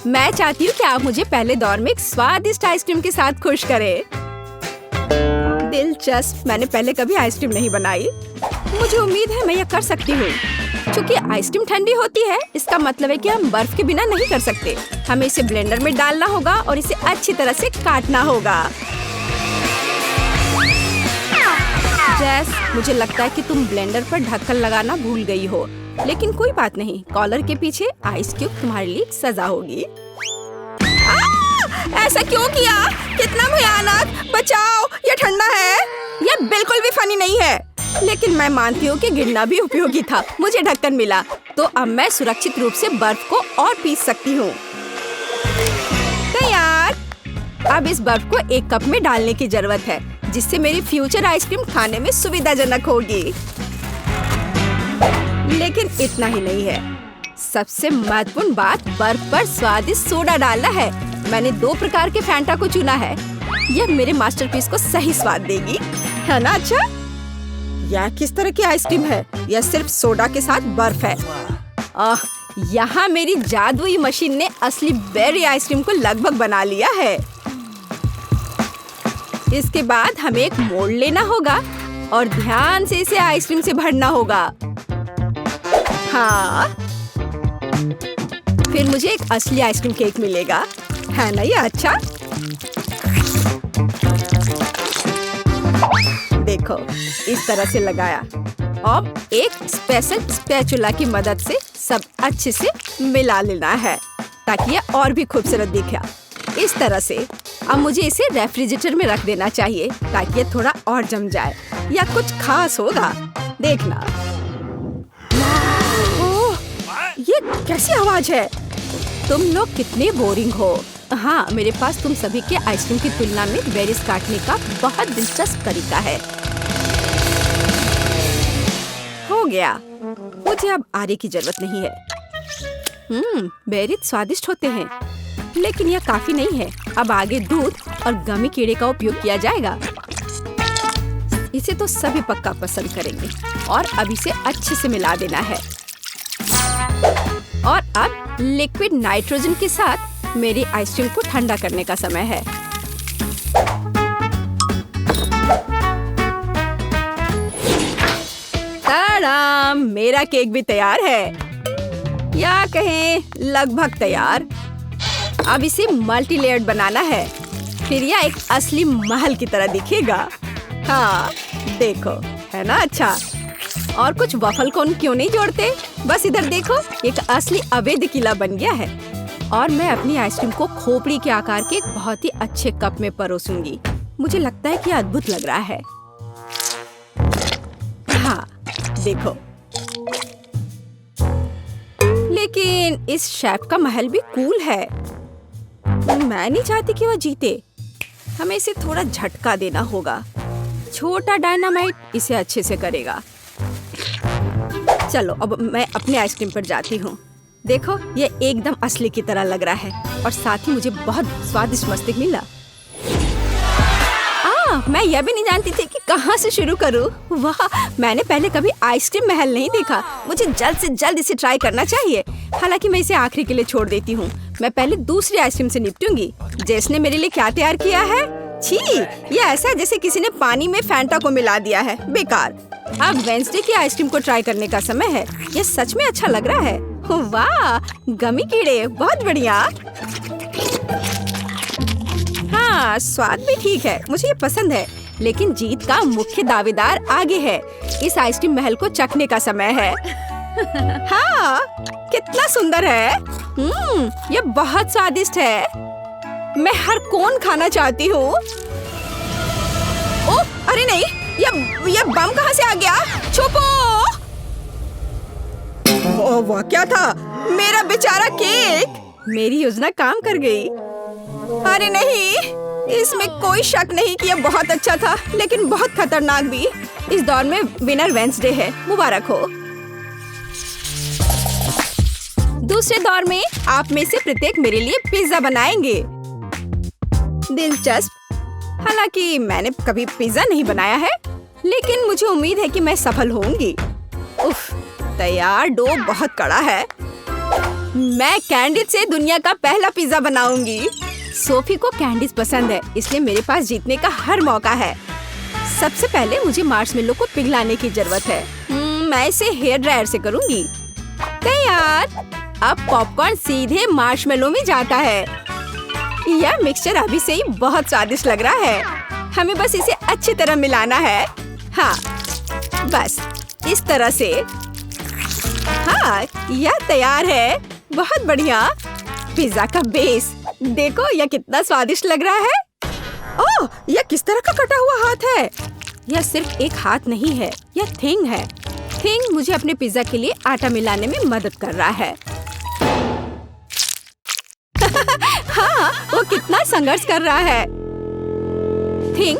मैं चाहती हूँ कि आप मुझे पहले दौर में एक स्वादिष्ट आइसक्रीम के साथ खुश करें। दिलचस्प, मैंने पहले कभी आइसक्रीम नहीं बनाई। मुझे उम्मीद है मैं यह कर सकती हूँ। क्योंकि आइसक्रीम ठंडी होती है, इसका मतलब है कि हम बर्फ के बिना नहीं कर सकते। हमें इसे ब्लेंडर में डालना होगा और इसे अच्छी तरह से काटना होगा। जैस, मुझे लगता है कि तुम ब्लेंडर पर ढक्कन लगाना भूल गई हो, लेकिन कोई बात नहीं, कॉलर के पीछे आइस क्यूब तुम्हारे लिए सजा होगी। ऐसा क्यों किया? कितना भयानक! बचाओ, ये ठंडा है। यह बिल्कुल भी फनी नहीं है, लेकिन मैं मानती हूँ कि गिरना भी उपयोगी था। मुझे ढक्कन मिला, तो अब मैं सुरक्षित रूप से बर्फ को और पीस सकती हूँ। तैयार। अब इस बर्फ को एक कप में डालने की जरूरत है, जिससे मेरी फ्यूचर आइसक्रीम खाने में सुविधाजनक होगी। लेकिन इतना ही नहीं है, सबसे महत्वपूर्ण बात बर्फ पर स्वादिष्ट सोडा डालना है। मैंने 2 प्रकार के फैंटा को चुना है। यह मेरे मास्टरपीस को सही स्वाद देगी, है ना? अच्छा, यह किस तरह की आइसक्रीम है? यह सिर्फ सोडा के साथ बर्फ है। यहाँ मेरी जादुई मशीन ने असली बेरी आइसक्रीम को लगभग बना लिया है। इसके बाद हमें एक मोल्ड लेना होगा और ध्यान से इसे आइसक्रीम से भरना होगा। हाँ, फिर मुझे एक असली आइसक्रीम केक मिलेगा, है ना? ये अच्छा। देखो, इस तरह से लगाया। अब एक स्पेशल स्पैचुला की मदद से सब अच्छे से मिला लेना है, ताकि ये और भी खूबसूरत दिखे। इस तरह से अब मुझे इसे रेफ्रिजरेटर में रख देना चाहिए, ताकि ये थोड़ा और जम जाए, या कुछ खास होगा, देखना। ओह, ये कैसी आवाज है? तुम लोग कितने बोरिंग हो। हाँ, मेरे पास तुम सभी के आइसक्रीम की तुलना में बेरीज काटने का बहुत दिलचस्प तरीका है। हो गया, मुझे अब आरे की जरूरत नहीं है। बेरीज स्वादिष्ट होते हैं, लेकिन यह काफी नहीं है। अब आगे दूध और गमी कीड़े का उपयोग किया जाएगा। इसे तो सभी पक्का पसंद करेंगे, और अब इसे अच्छे से मिला देना है। और अब लिक्विड नाइट्रोजन के साथ मेरी आइसक्रीम को ठंडा करने का समय है। ताराम, मेरा केक भी तैयार है, या कहें लगभग तैयार। अब इसे मल्टी लेयर्ड बनाना है, फिर यह एक असली महल की तरह दिखेगा। हाँ, देखो, है ना अच्छा? और कुछ वफल कोन क्यों नहीं जोड़ते? बस इधर देखो, एक असली अवैध किला बन गया है। और मैं अपनी आइसक्रीम को खोपड़ी के आकार के एक बहुत ही अच्छे कप में परोसूंगी। मुझे लगता है कि अद्भुत लग रहा है। हाँ, देखो। लेकिन इस शेफ का महल भी कूल है। मैं नहीं चाहती कि वह जीते। हमें इसे थोड़ा झटका देना होगा। छोटा डायनामाइट इसे अच्छे से करेगा। चलो, अब मैं अपने आइसक्रीम पर जाती हूँ। देखो, ये एकदम असली की तरह लग रहा है, और साथ ही मुझे बहुत स्वादिष्ट मस्तिष्क मिला। मैं यह भी नहीं जानती थी कि कहाँ से शुरू करूँ। वाह, मैंने पहले कभी आइसक्रीम महल नहीं देखा। मुझे जल्द से जल्द इसे ट्राई करना चाहिए। हालांकि मैं इसे आखिरी के लिए छोड़ देती हूँ। मैं पहले दूसरी आइसक्रीम से निपटूंगी। जेस ने मेरे लिए क्या तैयार किया है? छी, ये ऐसा है जैसे किसी ने पानी में फैंटा को मिला दिया है। बेकार। अब वेंसडे की आइसक्रीम को ट्राई करने का समय है। ये सच में अच्छा लग रहा है। वाह, गमी कीड़े, बहुत बढ़िया। हाँ, स्वाद भी ठीक है, मुझे ये पसंद है। लेकिन जीत का मुख्य दावेदार आगे है। इस आइसक्रीम महल को चखने का समय है। हाँ, कितना सुंदर है। ये बहुत स्वादिष्ट है। मैं हर कोन खाना चाहती हूँ। ओह, अरे नहीं, ये बम कहाँ से आ गया? छुपो! ओह, वह क्या था? मेरा बेचारा केक! मेरी योजना काम कर गई। अरे नहीं, इसमें कोई शक नहीं कि यह बहुत अच्छा था, लेकिन बहुत खतरनाक भी। इस दौर में विनर वेंसडे है, मुबारक हो। दूसरे दौर में आप में से प्रत्येक मेरे लिए पिज्जा बनाएंगे। दिलचस्प। हालांकि मैंने कभी पिज्जा नहीं बनाया है, लेकिन मुझे उम्मीद है कि मैं सफल होंगी। उफ, तैयार डो बहुत कड़ा है। मैं कैंडिस से दुनिया का पहला पिज्जा बनाऊंगी। सोफी को कैंडीज पसंद है, इसलिए मेरे पास जीतने का हर मौका है। सबसे पहले मुझे मार्शमेलो को पिघलाने की जरूरत है। मैं इसे हेयर ड्रायर से करूंगी। तैयार। अब पॉपकॉर्न सीधे मार्शमेलो में जाता है। यह मिक्सचर अभी से ही बहुत स्वादिष्ट लग रहा है। हमें बस इसे अच्छी तरह मिलाना है। हाँ, बस इस तरह से। हाँ, यह तैयार है। बहुत बढ़िया। पिज्जा का बेस देखो, यह कितना स्वादिष्ट लग रहा है। ओह, यह किस तरह का कटा हुआ हाथ है? यह सिर्फ एक हाथ नहीं है, यह थिंग है। थिंग मुझे अपने पिज्जा के लिए आटा मिलाने में मदद कर रहा है। हाँ, वो कितना संघर्ष कर रहा है। थिंग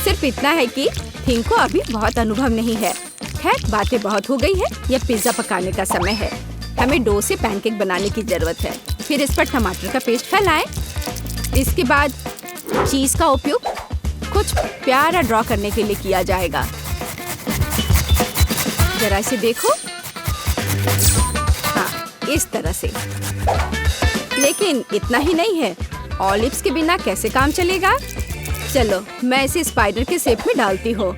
सिर्फ इतना है कि थिंग को अभी बहुत अनुभव नहीं है। खैर, बातें बहुत हो गई है। यह पिज्जा पकाने का समय है। हमें डो से पैनकेक बनाने की जरूरत है। फिर इस पर टमाटर का पेस्ट फैलाएं। इसके बाद चीज का उपयोग कुछ प्यारा ड्रॉ करने के लिए किया जाएगा। जरा इसे देखो। हाँ, इस तरह से। लेकिन इतना ही नहीं है। ऑलिव्स के बिना कैसे काम चलेगा? चलो, मैं इसे स्पाइडर के शेप में डालती हूँ।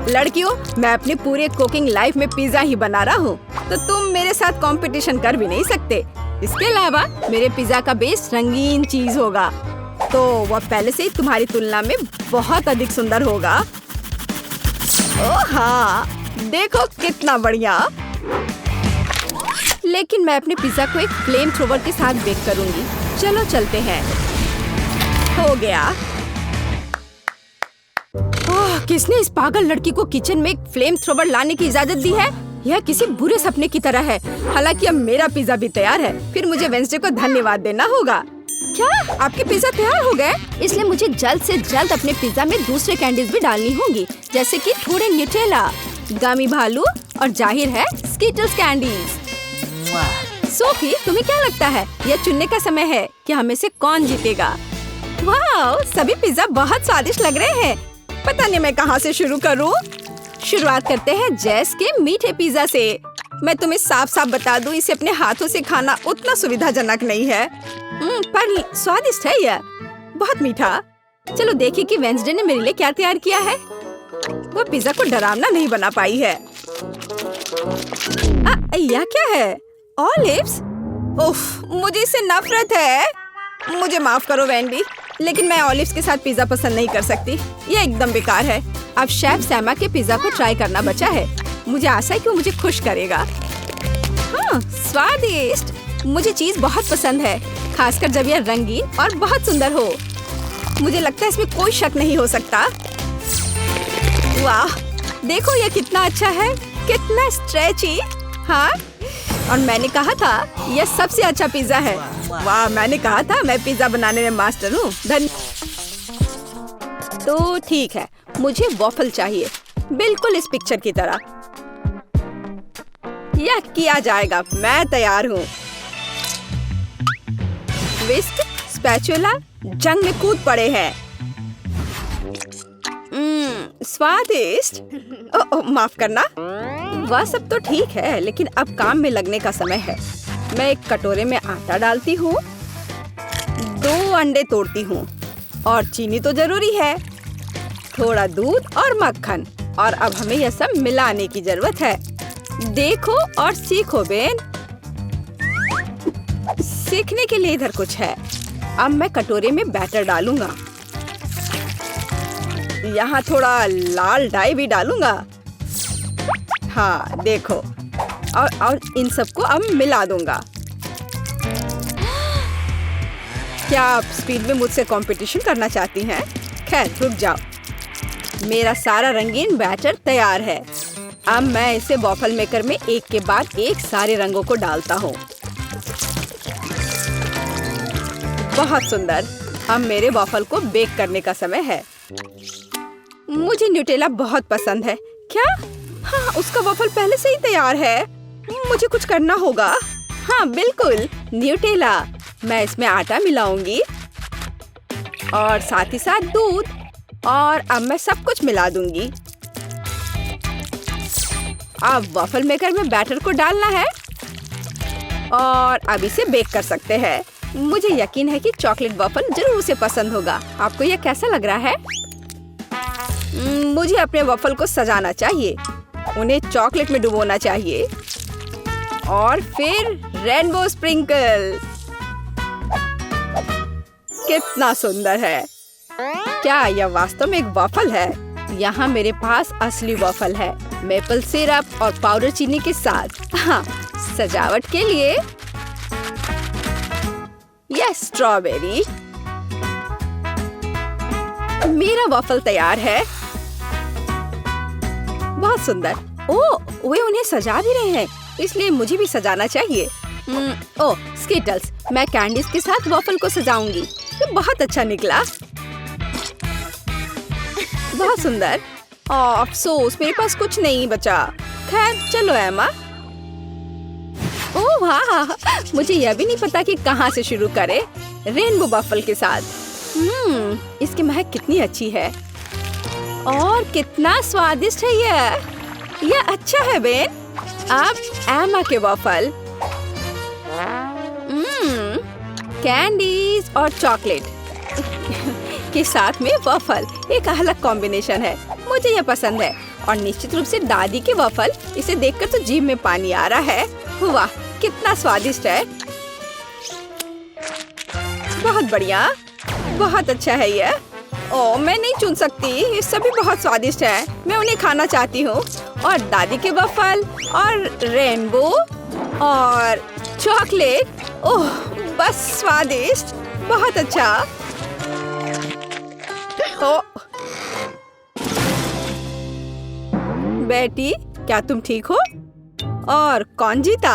लड़कियों, मैं अपने पूरे कुकिंग लाइफ में पिज्जा ही बना रहा हूँ, तो तुम मेरे साथ कंपटीशन कर भी नहीं सकते। इसके अलावा मेरे पिज्जा का बेस रंगीन चीज होगा, तो वह पहले से ही तुम्हारी तुलना में बहुत अधिक सुंदर होगा। ओह हाँ, देखो कितना बढ़िया। लेकिन मैं अपने पिज्जा को एक फ्लेम थ्रोवर के साथ बेक करूंगी। चलो चलते हैं। हो गया। ओह, किसने इस पागल लड़की को किचन में एक फ्लेम थ्रोवर लाने की इजाजत दी है? यह किसी बुरे सपने की तरह है। हालांकि अब मेरा पिज्जा भी तैयार है। फिर मुझे वेंसडे को धन्यवाद देना होगा। क्या आपके पिज्जा तैयार हो गए? इसलिए मुझे जल्द से जल्द अपने पिज्जा में दूसरे कैंडीज भी डालनी होंगी, जैसे कि थोड़े न्यूटेला, गमी भालू और जाहिर है स्कीटल्स कैंडीज। सोफी, तुम्हें क्या लगता है? यह चुनने का समय है कि हमें से कौन जीतेगा। वाह, सभी पिज्जा बहुत स्वादिष्ट लग रहे हैं। पता नहीं मैं कहाँ से शुरू करूँ। शुरुआत करते हैं जैस के मीठे पिज्जा से। मैं तुम्हें साफ साफ बता दूं, इसे अपने हाथों से खाना उतना सुविधाजनक नहीं है, पर स्वादिष्ट है यह, बहुत मीठा। चलो देखिए कि वेंसडे ने मेरे लिए क्या तैयार किया है। वो पिज्जा को डरावना नहीं बना पाई है। यह क्या है? ऑलिव्स? उफ, मुझे इससे नफरत है। मुझे माफ करो वेंडी, लेकिन मैं ऑलिव्स के साथ पिज्जा पसंद नहीं कर सकती। यह एकदम बेकार है। अब शेफ सैमा के पिज्जा को ट्राई करना बचा है। मुझे आशा है कि वो मुझे खुश करेगा। हाँ, स्वादिष्ट। मुझे चीज बहुत पसंद है, खासकर जब यह रंगीन और बहुत सुंदर हो। मुझे लगता है इसमें कोई शक नहीं हो सकता। वाह, देखो यह कितना अच्छा है, कितना स्ट्रेची। हाँ, और मैंने कहा था यह सबसे अच्छा पिज्जा है। वाह, मैंने कहा था मैं पिज्जा बनाने में मास्टर हूँ। तो ठीक है, मुझे वॉफल चाहिए, बिल्कुल इस पिक्चर की तरह। यह किया जाएगा, मैं तैयार हूँ। विस्क, स्पैचुला जंग में कूद पड़े हैं। स्वादिष्ट। माफ करना। वह सब तो ठीक है, लेकिन अब काम में लगने का समय है। मैं एक कटोरे में आटा डालती हूँ, 2 अंडे तोड़ती हूँ, और चीनी तो जरूरी है, थोड़ा दूध और मक्खन, और अब हमें यह सब मिलाने की जरूरत है। देखो और सीखो बेन। सीखने के लिए इधर कुछ है। अब मैं कटोरे में बैटर डालूंगा, यहाँ थोड़ा लाल डाई भी डालूंगा। हाँ देखो, और इन सबको अब मिला दूंगा। क्या आप स्पीड में मुझसे कंपटीशन करना चाहती हैं? खैर रुक जाओ, मेरा सारा रंगीन बैटर तैयार है। अब मैं इसे वॉफल मेकर में एक के बाद एक सारे रंगों को डालता हूँ। बहुत सुंदर। अब मेरे वॉफल को बेक करने का समय है। मुझे न्यूटेला बहुत पसंद है। क्या? हाँ, उसका वॉफल पहले से ही तैयार है। मुझे कुछ करना होगा। हाँ बिल्कुल, न्यूटेला। मैं इसमें आटा मिलाऊंगी और साथ ही साथ दूध, और अब मैं सब कुछ मिला दूंगी। अब वॉफल मेकर में बैटर को डालना है। और अब इसे बेक कर सकते हैं। मुझे यकीन है कि चॉकलेट वॉफल जरूर उसे पसंद होगा। आपको यह कैसा लग रहा है? मुझे अपने वॉफल को सजाना चाहिए। उन्हें चॉकलेट में डुबोना चाहिए और फिर रेनबो स्प्रिंकल। कितना सुंदर है! क्या यह वास्तव में एक वॉफल है? यहाँ मेरे पास असली वॉफल है, मेपल सिरप और पाउडर चीनी के साथ। हाँ, सजावट के लिए यह स्ट्रॉबेरी। मेरा वॉफल तैयार है। बहुत सुंदर। ओह, वे उन्हें सजा भी रहे हैं, इसलिए मुझे भी सजाना चाहिए। ओह, स्किटल्स। मैं कैंडीज के साथ वॉफल को सजाऊंगी। ये बहुत अच्छा निकला। बहुत सुंदर। अफसोस मेरे पास कुछ नहीं बचा। खैर चलो एमा। ओह वाह, मुझे यह भी नहीं पता कि कहाँ से शुरू करें। रेनबो वॉफल के साथ। इसकी महक कितनी अच्छी है और कितना स्वादिष्ट है यह अच्छा है बेन। अब एमा के वॉफल। कैंडीज और चॉकलेट के साथ में वॉफल एक अलग कॉम्बिनेशन है। मुझे यह पसंद है और निश्चित रूप से दादी के वॉफल। इसे देखकर तो जीभ में पानी आ रहा है। वाह, कितना स्वादिष्ट है। बहुत बढ़िया, बहुत अच्छा है यह। ओह, मैं नहीं चुन सकती, ये सभी बहुत स्वादिष्ट है। मैं उन्हें खाना चाहती हूँ। और दादी के वॉफल और रेनबो और चॉकलेट। ओह, बस स्वादिष्ट, बहुत अच्छा। ओह बेटी, क्या तुम ठीक हो? और कौन जीता?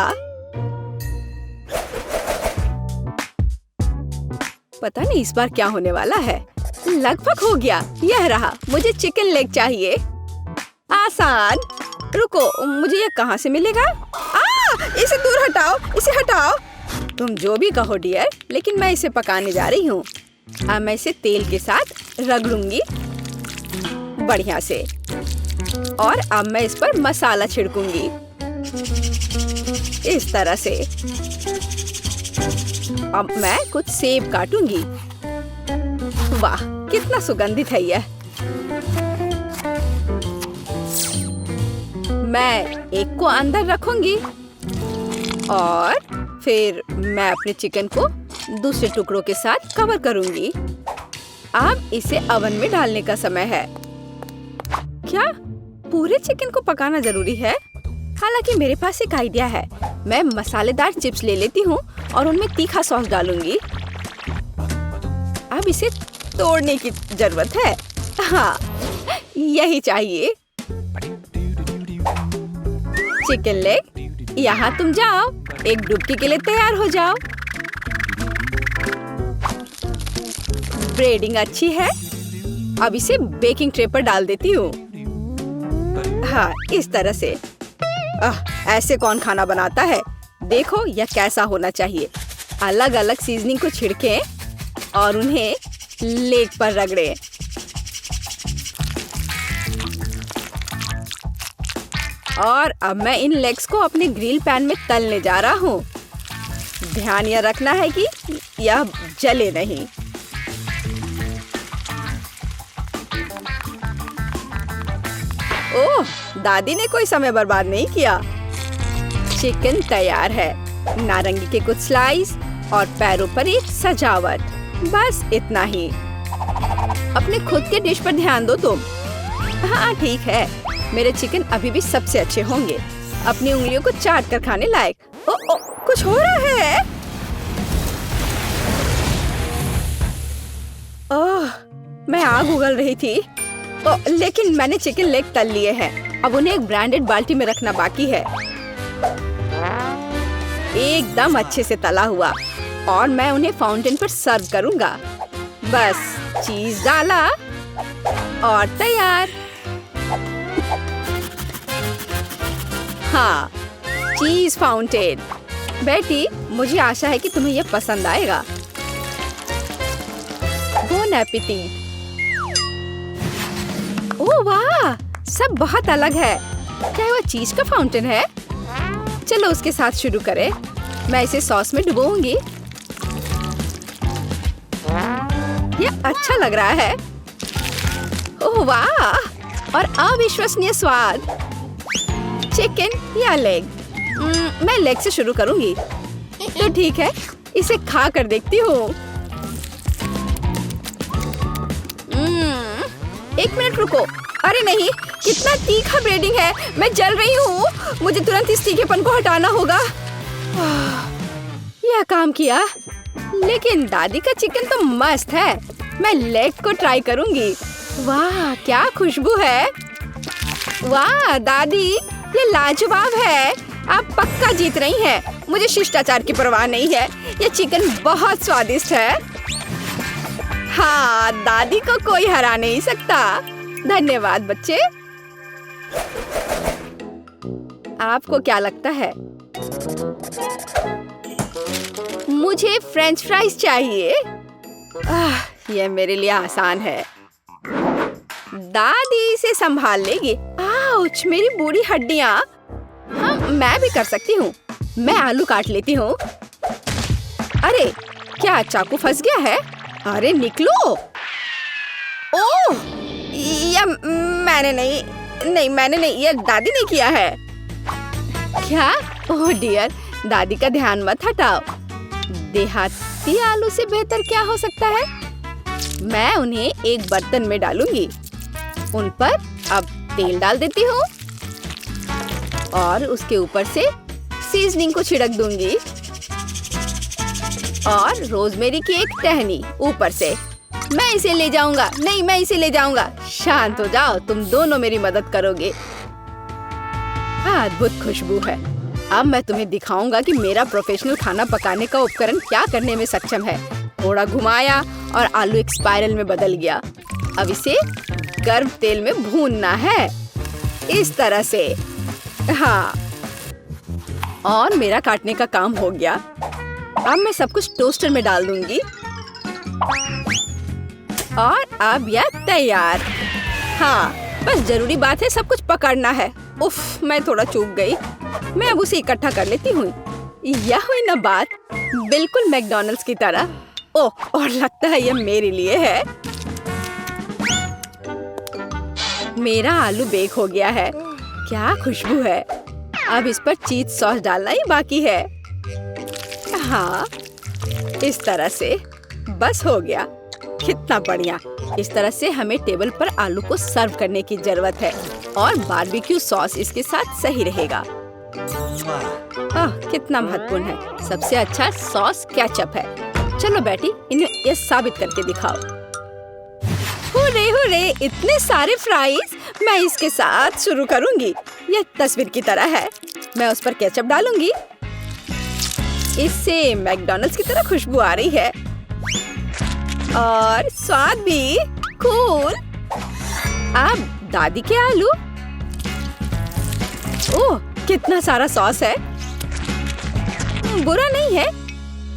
पता नहीं इस बार क्या होने वाला है। लगभग हो गया। यह रहा। मुझे चिकन लेग चाहिए। आसान। रुको, मुझे यह कहाँ से मिलेगा? इसे दूर हटाओ, इसे हटाओ। तुम जो भी कहो डियर, लेकिन मैं इसे पकाने जा रही हूँ। अब मैं इसे तेल के साथ रगड़ूंगी बढ़िया से। और अब मैं इस पर मसाला छिड़कूंगी इस तरह से। अब मैं कुछ सेब काटूंगी। वाह, कितना सुगंधित है यह। मैं एक को अंदर रखूंगी और फिर मैं अपने चिकन को दूसरे टुकड़ों के साथ कवर करूंगी। अब इसे ओवन में डालने का समय है। क्या पूरे चिकन को पकाना जरूरी है? हालांकि मेरे पास एक आइडिया है। मैं मसालेदार चिप्स ले लेती हूँ और उनमें तीखा सॉस डालूंगी। अब इसे तोड़ने की जरूरत है। हाँ, यही चाहिए। चिकन लेग, यहाँ तुम जाओ। एक डुबकी के लिए तैयार हो जाओ। ब्रेडिंग अच्छी है। अब इसे बेकिंग ट्रे पर डाल देती हूँ। हाँ, इस तरह से। ऐसे कौन खाना बनाता है? देखो यह कैसा होना चाहिए। अलग अलग सीजनिंग को छिड़कें और उन्हें लेग पर रगड़ें। और अब मैं इन लेग्स को अपने ग्रिल पैन में तलने जा रहा हूँ। ध्यान यह रखना है कि यह जले नहीं। ओह, दादी ने कोई समय बर्बाद नहीं किया। चिकन तैयार है। नारंगी के कुछ स्लाइस और पैरों पर एक सजावट। बस इतना ही। अपने खुद के डिश पर ध्यान दो तुम। हाँ ठीक है, मेरे चिकन अभी भी सबसे अच्छे होंगे। अपनी उंगलियों को चाट कर खाने लायक। ओ, कुछ हो रहा है। ओह, मैं आग उगल रही थी। लेकिन मैंने चिकन लेग तल लिए हैं। अब उन्हें एक ब्रांडेड बाल्टी में रखना बाकी है। एकदम अच्छे से तला हुआ। और मैं उन्हें फाउंटेन पर सर्व करूंगा। बस चीज डाला और तैयार। हाँ, चीज फाउंटेन। बेटी, मुझे आशा है कि तुम्हें यह पसंद आएगा। Bone appétit. ओह वाह, सब बहुत अलग है। क्या वह चीज का फाउंटेन है? चलो उसके साथ शुरू करें। मैं इसे सॉस में डुबोऊंगी। ये अच्छा लग रहा है। ओह वाह, और अविश्वसनीय स्वाद। चिकन या लेग? मैं लेग से शुरू करूंगी। तो ठीक है, इसे खा कर देखती हूँ। एक मिनट रुको। अरे नहीं, कितना तीखा ब्रेडिंग है। मैं जल रही हूँ। मुझे तुरंत इस तीखेपन को हटाना होगा। यह काम किया। लेकिन दादी का चिकन तो मस्त है। मैं लेग को ट्राई करूंगी। वाह, क्या खुशबू है। वाह दादी, ये लाजवाब है। आप पक्का जीत रही हैं। मुझे शिष्टाचार की परवाह नहीं है। ये चिकन बहुत स्वादिष्ट है। हाँ, दादी को कोई हरा नहीं सकता। धन्यवाद बच्चे। आपको क्या लगता है? मुझे फ्रेंच फ्राइज चाहिए। यह मेरे लिए आसान है। दादी इसे संभाल लेगी। आउच, मेरी बूढ़ी हड्डियां। हाँ, मैं भी कर सकती हूँ। मैं आलू काट लेती हूँ। अरे, क्या चाकू फंस गया है? अरे निकलो। ओह, यह मैंने नहीं, यह दादी ने किया है। क्या? ओह डियर, दादी का ध्यान मत हटाओ। देहाती आलू से बेहतर क्या हो सकता है? मैं उन्हें एक बर्तन में डालूंगी। उन पर अब तेल डाल देती हूँ और उसके ऊपर से सीजनिंग को छिड़क दूंगी और रोजमेरी की एक टहनी ऊपर से। मैं इसे ले जाऊंगा। नहीं, मैं इसे ले जाऊंगा। शांत हो जाओ, तुम दोनों मेरी मदद करोगे। अद्भुत खुशबू है। अब मैं तुम्हें दिखाऊंगा कि मेरा प्रोफेशनल खाना पकाने का उपकरण क्या करने में सक्षम है। थोड़ा घुमाया और आलू एक स्पाइरल में बदल गया। अब इसे गर्म तेल में भूनना है, इस तरह से। हाँ, और मेरा काटने का काम हो गया। अब मैं सब कुछ टोस्टर में डाल दूंगी और अब यह तैयार। हाँ, बस जरूरी बात है सब कुछ पकड़ना है। उफ, मैं थोड़ा चूक गई। मैं अब उसे इकट्ठा कर लेती हूँ। यह हुई ना बात, बिल्कुल मैकडॉनल्ड्स की तरह। ओह, और लगता है यह मेरे लिए है। मेरा आलू बेक हो गया है। क्या खुशबू है। अब इस पर चीज सॉस डालना ही बाकी है। हाँ, इस तरह से बस हो गया। कितना बढ़िया। इस तरह से हमें टेबल पर आलू को सर्व करने की जरूरत है और बारबेक्यू सॉस इसके साथ सही रहेगा। कितना महत्वपूर्ण है। सबसे अच्छा सॉस केचप है। चलो बेटी, इन्हें ये साबित करके दिखाओ। हुर्रे हुर्रे, इतने सारे फ्राइज। मैं इसके साथ शुरू करूंगी। यह तस्वीर की तरह है। मैं उस पर केचप डालूंगी। इससे मैकडॉनल्ड्स की तरह खुशबू आ रही है और स्वाद भी कूल। अब दादी के आलू। ओह, कितना सारा सॉस है। बुरा नहीं है,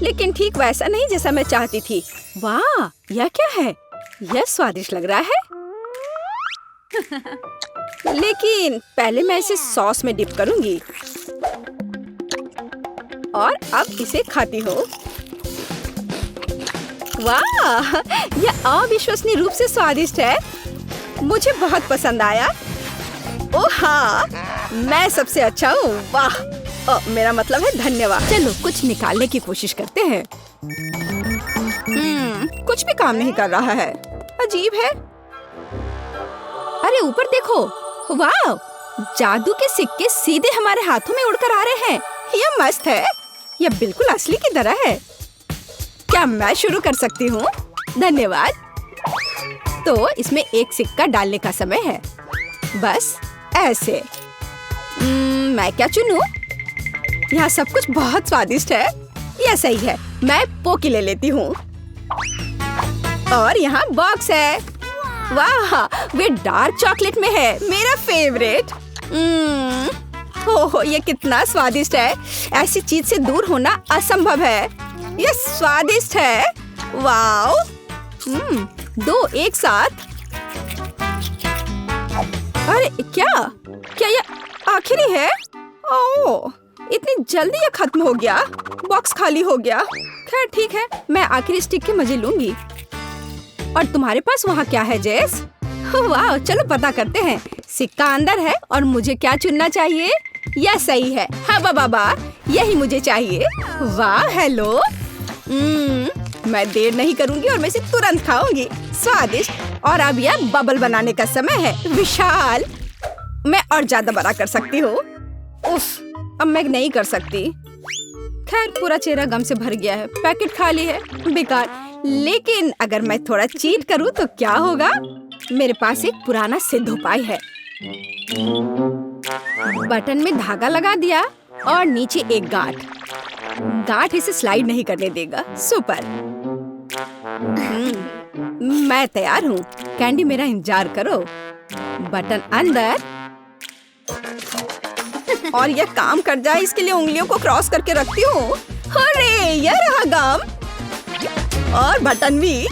लेकिन ठीक वैसा नहीं जैसा मैं चाहती थी। वाह, यह क्या है? यह स्वादिष्ट लग रहा है। लेकिन पहले मैं इसे सॉस में डिप करूंगी और अब इसे खाती हूँ। वाह, यह अविश्वसनीय रूप से स्वादिष्ट है। मुझे बहुत पसंद आया। ओह हाँ, मैं सबसे अच्छा हूँ। वाह, मेरा मतलब है धन्यवाद। चलो कुछ निकालने की कोशिश करते हैं। कुछ भी काम नहीं कर रहा है। अजीब है। अरे ऊपर देखो। वाह, जादू के सिक्के सीधे हमारे हाथों में उड़कर आ रहे हैं। यह मस्त है। यह बिल्कुल असली की तरह है। क्या मैं शुरू कर सकती हूँ? धन्यवाद। तो इसमें एक सिक्का डालने का समय है। बस ऐसे। मैं क्या चुनूं? यहाँ सब कुछ बहुत स्वादिष्ट है। यह सही है। मैं पोकी ले लेती हूँ। और यहाँ बॉक्स है। वाह, वे डार्क चॉकलेट में है। मेरा फेवरेट। ओह, ये कितना स्वादिष्ट है। ऐसी चीज से दूर होना असंभव है। यह स्वादिष्ट है। वाओ। दो एक साथ। अरे क्या यह आखिरी है? ओह, इतनी जल्दी ये खत्म हो गया। बॉक्स खाली हो गया। खैर ठीक है, मैं आखिरी स्टिक के मजे लूंगी। और तुम्हारे पास वहाँ क्या है जेस? वाह, चलो पता करते हैं। सिक्का अंदर है और मुझे क्या चुनना चाहिए? यह सही है। हाँ बाबा, यही मुझे चाहिए। वाह, हेलो। मैं देर नहीं करूंगी और मैं इसे तुरंत खाऊंगी। स्वादिष्ट। और अब यह बबल बनाने का समय है। विशाल। मैं और ज्यादा बड़ा कर सकती हूँ। उफ, अब मैं नहीं कर सकती। खैर, पूरा चेहरा गम से भर गया है। पैकेट खाली है। बेकार। लेकिन अगर मैं थोड़ा चीट करूँ तो क्या होगा? मेरे पास एक पुराना सिद्ध उपाय है। बटन में धागा लगा दिया और नीचे एक गांठ इसे स्लाइड नहीं करने देगा। सुपर। मैं तैयार हूँ। कैंडी, मेरा इंतजार करो। बटन अंदर। और यह काम कर जाए इसके लिए उंगलियों को क्रॉस करके रखती हूँ। अरे, यह रहा गम। और बटन भी।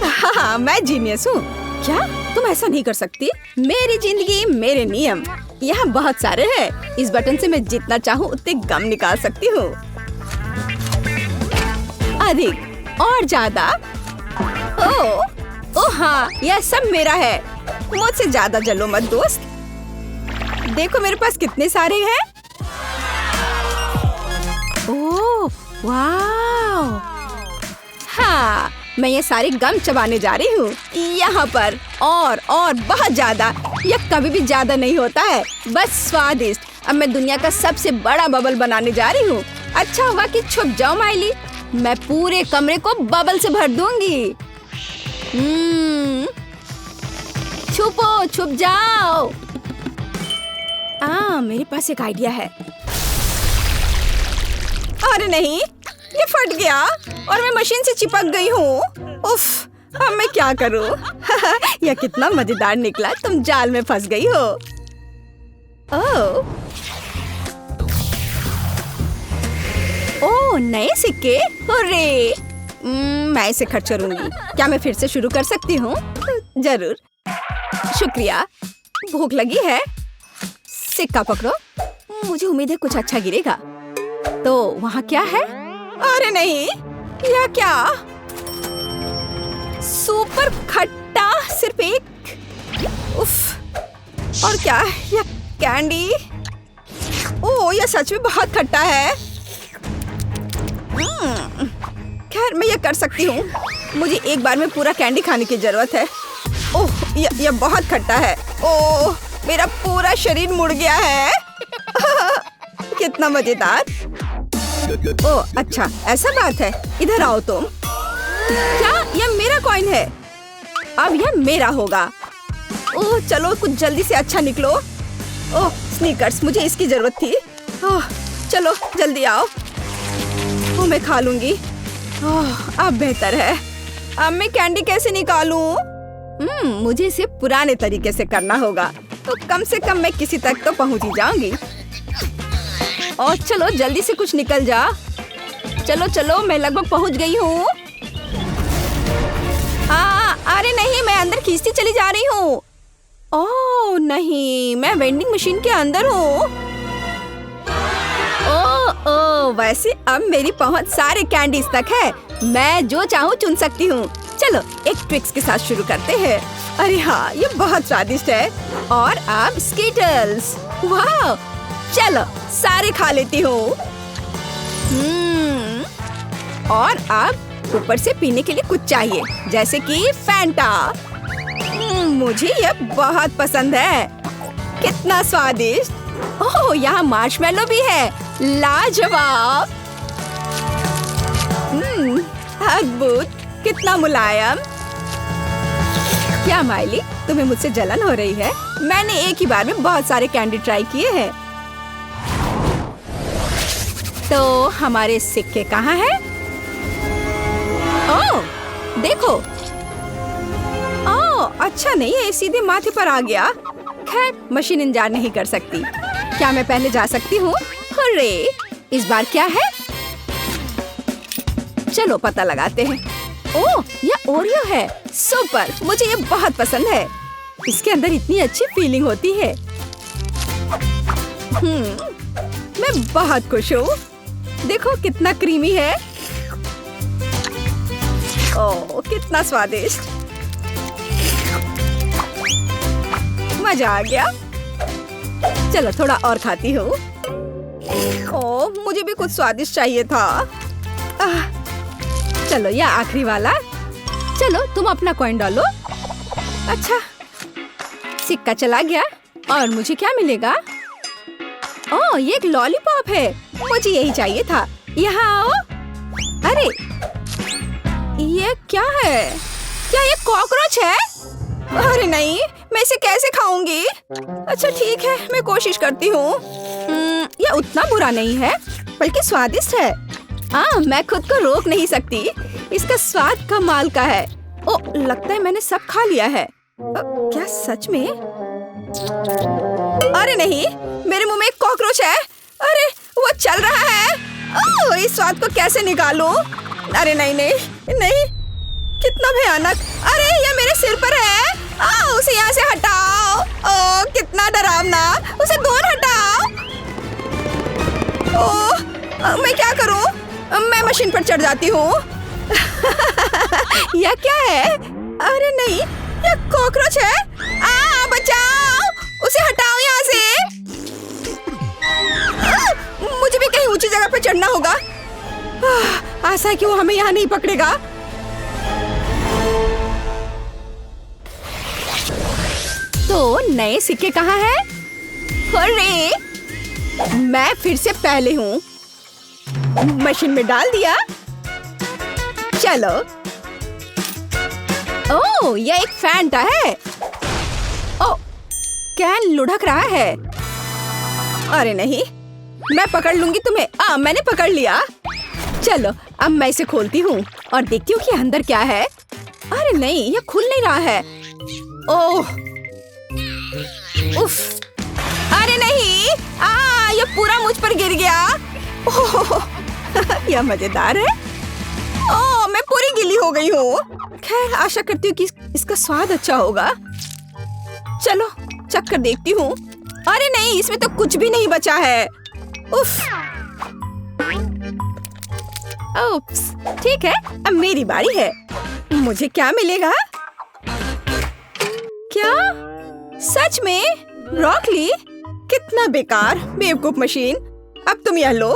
हाँ, मैं जीनियस हूँ। क्या तुम ऐसा नहीं कर सकती? मेरी जिंदगी, मेरे नियम। यहाँ बहुत सारे हैं। इस बटन से मैं जितना चाहूँ उतने गम निकाल सकती हूँ। अधिक और ज्यादा। ओह हाँ, यह सब मेरा है। मुझसे ज्यादा जलो मत दोस्त। देखो मेरे पास कितने सारे हैं। ओह वाह। हाँ, मैं ये सारे गम चबाने जा रही हूँ। यहाँ पर और बहुत ज्यादा। यह कभी भी ज्यादा नहीं होता है, बस स्वादिष्ट। अब मैं दुनिया का सबसे बड़ा बबल बनाने जा रही हूँ। अच्छा हुआ कि छुप जाओ माइली। मैं पूरे कमरे को बबल से भर दूंगी। छुपो, छुप जाओ। मेरे पास एक आइडिया है। अरे नहीं, ये फट गया और मैं मशीन से चिपक गई हूँ। उफ, अब मैं क्या करूँ? यह कितना मजेदार निकला। तुम जाल में फंस गई हो। ओह, नए सिक्के। अरे, मैं इसे खर्च करूंगी। क्या मैं फिर से शुरू कर सकती हूँ? जरूर। शुक्रिया। भूख लगी है। सिक्का पकड़ो। मुझे उम्मीद है कुछ अच्छा गिरेगा। तो वहाँ क्या है? अरे नहीं, यह क्या? सुपर खट्टा, सिर्फ एक। उफ। और क्या? यह कैंडी। ओह, यह सच में बहुत खट्टा है। खैर, मैं यह कर सकती हूँ। मुझे एक बार में पूरा कैंडी खाने की जरूरत है। ओह, यह बहुत खट्टा है। ओह, मेरा पूरा शरीर मुड़ गया है। कितना मजेदार। ओह अच्छा, ऐसा बात है। इधर आओ तुम। क्या? यह मेरा कॉइन है। अब यह मेरा होगा। ओह चलो, कुछ जल्दी से अच्छा निकलो। ओह स्नीकर्स, मुझे इसकी जरूरत थी। ओह चलो जल्दी आओ। ओह मैं खा लूंगी। ओह अब बेहतर है। अब मैं कैंडी कैसे निकालूं? मुझे इसे पुराने तरीके से करना होगा। तो कम से कम मैं किसी तक तो पहुंच ही जाऊंगी। और चलो जल्दी से कुछ निकल जा। चलो चलो, मैं लगभग पहुंच गई हूँ। अरे नहीं, मैं अंदर खींचती चली जा रही हूँ। ओह नहीं, मैं वेंडिंग मशीन के अंदर हूँ। ओह वैसे अब मेरी पहुंच सारे कैंडीज तक है। मैं जो चाहूँ चुन सकती हूँ। चलो एक ट्रिक्स के साथ शुरू करते हैं। अरे हाँ, ये बहुत स्वादिष्ट है। और अब स्कीटल्स। वाह, चलो सारे खा लेती हूँ। और अब ऊपर से पीने के लिए कुछ चाहिए, जैसे कि फैंटा। मुझे ये बहुत पसंद है। कितना स्वादिष्ट। ओह यहाँ मार्शमेलो भी है। लाजवाब। अद्भुत, कितना मुलायम। क्या माइली, तुम्हें मुझसे जलन हो रही है? मैंने एक ही बार में बहुत सारे कैंडी ट्राई किए हैं। तो हमारे सिक्के कहाँ हैं? ओह देखो। ओह अच्छा नहीं है, सीधे माथे पर आ गया। खैर मशीन इंतजार नहीं कर सकती। क्या मैं पहले जा सकती हूँ? अरे इस बार क्या है? चलो पता लगाते हैं। ओह यह ओरियो है। सुपर, मुझे ये बहुत पसंद है। इसके अंदर इतनी अच्छी फीलिंग होती है। मैं बहुत खुश हूँ। देखो कितना क्रीमी है। ओह कितना स्वादिष्ट। मजा आ गया। चलो थोड़ा और खाती हूँ। ओह मुझे भी कुछ स्वादिष्ट चाहिए था। चलो यह आखिरी वाला। चलो तुम अपना कॉइन डालो। अच्छा सिक्का चला गया और मुझे क्या मिलेगा? ओह ये एक लॉलीपॉप है। मुझे यही चाहिए था। यहाँ आओ। अरे ये क्या है? क्या ये कॉकरोच है? अरे नहीं, मैं इसे कैसे खाऊंगी? अच्छा ठीक है, मैं कोशिश करती हूँ। यह उतना बुरा नहीं है, बल्कि स्वादिष्ट है। मैं खुद को रोक नहीं सकती। इसका स्वाद कमाल का है। ओह लगता है मैंने सब खा लिया है। क्या सच में? अरे नहीं, मेरे मुंह में एक कॉकरोच है। अरे वो चल रहा है। ओह इस स्वाद को कैसे निकालूं? अरे नहीं नहीं नहीं, कितना भयानक। अरे ये मेरे सिर पर है। उसे यहाँ से हटाओ। ओह कितना डरावना। उसे दूर हटाओ। ओह मैं क्या करूं? मैं मशीन पर चढ़ जाती हूँ। यह क्या है? अरे नहीं, यह कॉकरोच है। बचाओ, उसे हटाओ यहाँ से। मुझे भी कहीं ऊंची जगह पर चढ़ना होगा। आशा है कि वो हमें यहाँ नहीं पकड़ेगा। तो नए सिक्के कहाँ हैं? अरे मैं फिर से पहले हूँ। मशीन में डाल दिया। चलो। ओह यह एक फैंटा है। ओह कैन लुढ़क रहा है। अरे नहीं, मैं पकड़ लूंगी तुम्हें। मैंने पकड़ लिया। चलो अब मैं इसे खोलती हूँ और देखती हूँ कि अंदर क्या है। अरे नहीं, यह खुल नहीं रहा है। ओह उफ, अरे नहीं, यह पूरा मुझ पर गिर गया। ओह यह मजेदार है। ओह मैं पूरी गीली हो गई हूँ। खैर आशा करती हूँ कि इसका स्वाद अच्छा होगा। चलो चख कर देखती हूँ। अरे नहीं, इसमें तो कुछ भी नहीं बचा है। उफ। उप्स, ठीक है, अब मेरी बारी है। मुझे क्या मिलेगा? क्या सच में? ब्रोकली? कितना बेकार, बेवकूफ मशीन। अब तुम यह लो।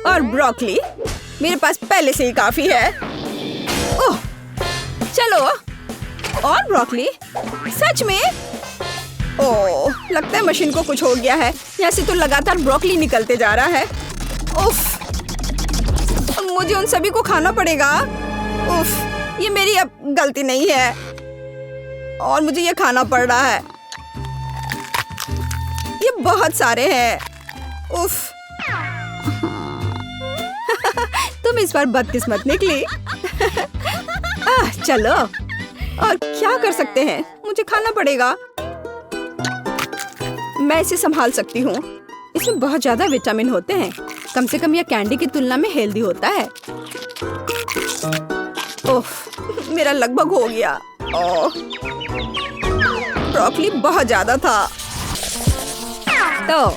और ब्रोकली मेरे पास पहले से ही काफी है। ओह चलो और ब्रोकली। सच में? ओह लगता है मशीन को कुछ हो गया है। यहाँ से तो लगातार ब्रोकली निकलते जा रहा है। उफ, मुझे उन सभी को खाना पड़ेगा। उफ, ये मेरी अब गलती नहीं है और मुझे ये खाना पड़ रहा है। ये बहुत सारे हैं। उफ। तुम इस बार बदकिस्मत निकली। चलो और क्या कर सकते हैं, मुझे खाना पड़ेगा। मैं इसे संभाल सकती हूँ। इसमें बहुत ज्यादा विटामिन होते हैं। कम से कम यह कैंडी की तुलना में हेल्दी होता है। ओह मेरा लगभग हो गया। ओह ब्रोकली बहुत ज्यादा था। तो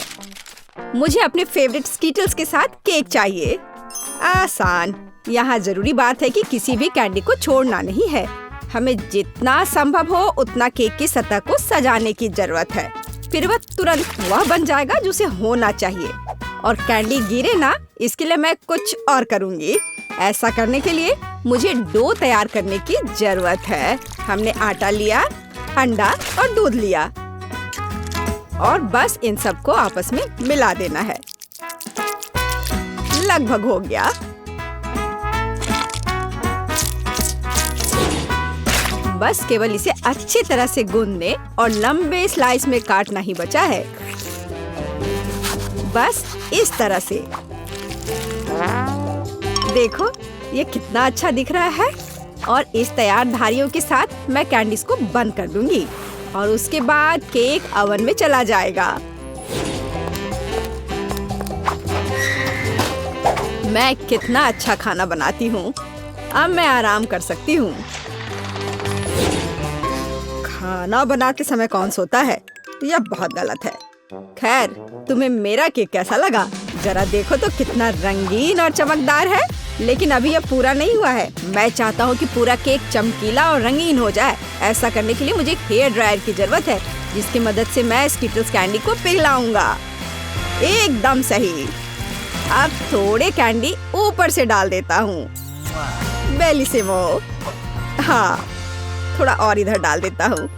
मुझे अपने फेवरेट स्कीटल्स के साथ केक चाहिए। आसान। यहाँ जरूरी बात है कि किसी भी कैंडी को छोड़ना नहीं है। हमें जितना संभव हो उतना केक की सतह को सजाने की जरूरत है। फिर वह तुरंत वह बन जाएगा जो उसे होना चाहिए। और कैंडी गिरे ना, इसके लिए मैं कुछ और करूँगी। ऐसा करने के लिए मुझे डो तैयार करने की जरूरत है। हमने आटा लिया, अंडा और दूध लिया और बस इन सबको आपस में मिला देना है। लगभग हो गया। बस केवल इसे अच्छी तरह से गूंदने और लंबे स्लाइस में काटना ही बचा है। बस इस तरह से। देखो ये कितना अच्छा दिख रहा है। और इस तैयार धारियों के साथ मैं कैंडीज को बंद कर दूंगी और उसके बाद केक ओवन में चला जाएगा। मैं कितना अच्छा खाना बनाती हूँ। अब मैं आराम कर सकती हूँ। खाना बनाते समय कौन सोता है? यह बहुत गलत है। खैर, तुम्हें मेरा केक कैसा लगा? जरा देखो तो कितना रंगीन और चमकदार है। लेकिन अभी यह पूरा नहीं हुआ है। मैं चाहता हूँ कि पूरा केक चमकीला और रंगीन हो जाए। ऐसा करने के लिए मुझे एक हेयर ड्रायर की जरूरत है, जिसकी मदद से मैं स्किटल्स कैंडी को पिघलाऊंगा। एकदम सही। अब थोड़े कैंडी ऊपर से डाल देता हूँ। बेलिसिमो। हाँ, थोड़ा और इधर डाल देता हूँ।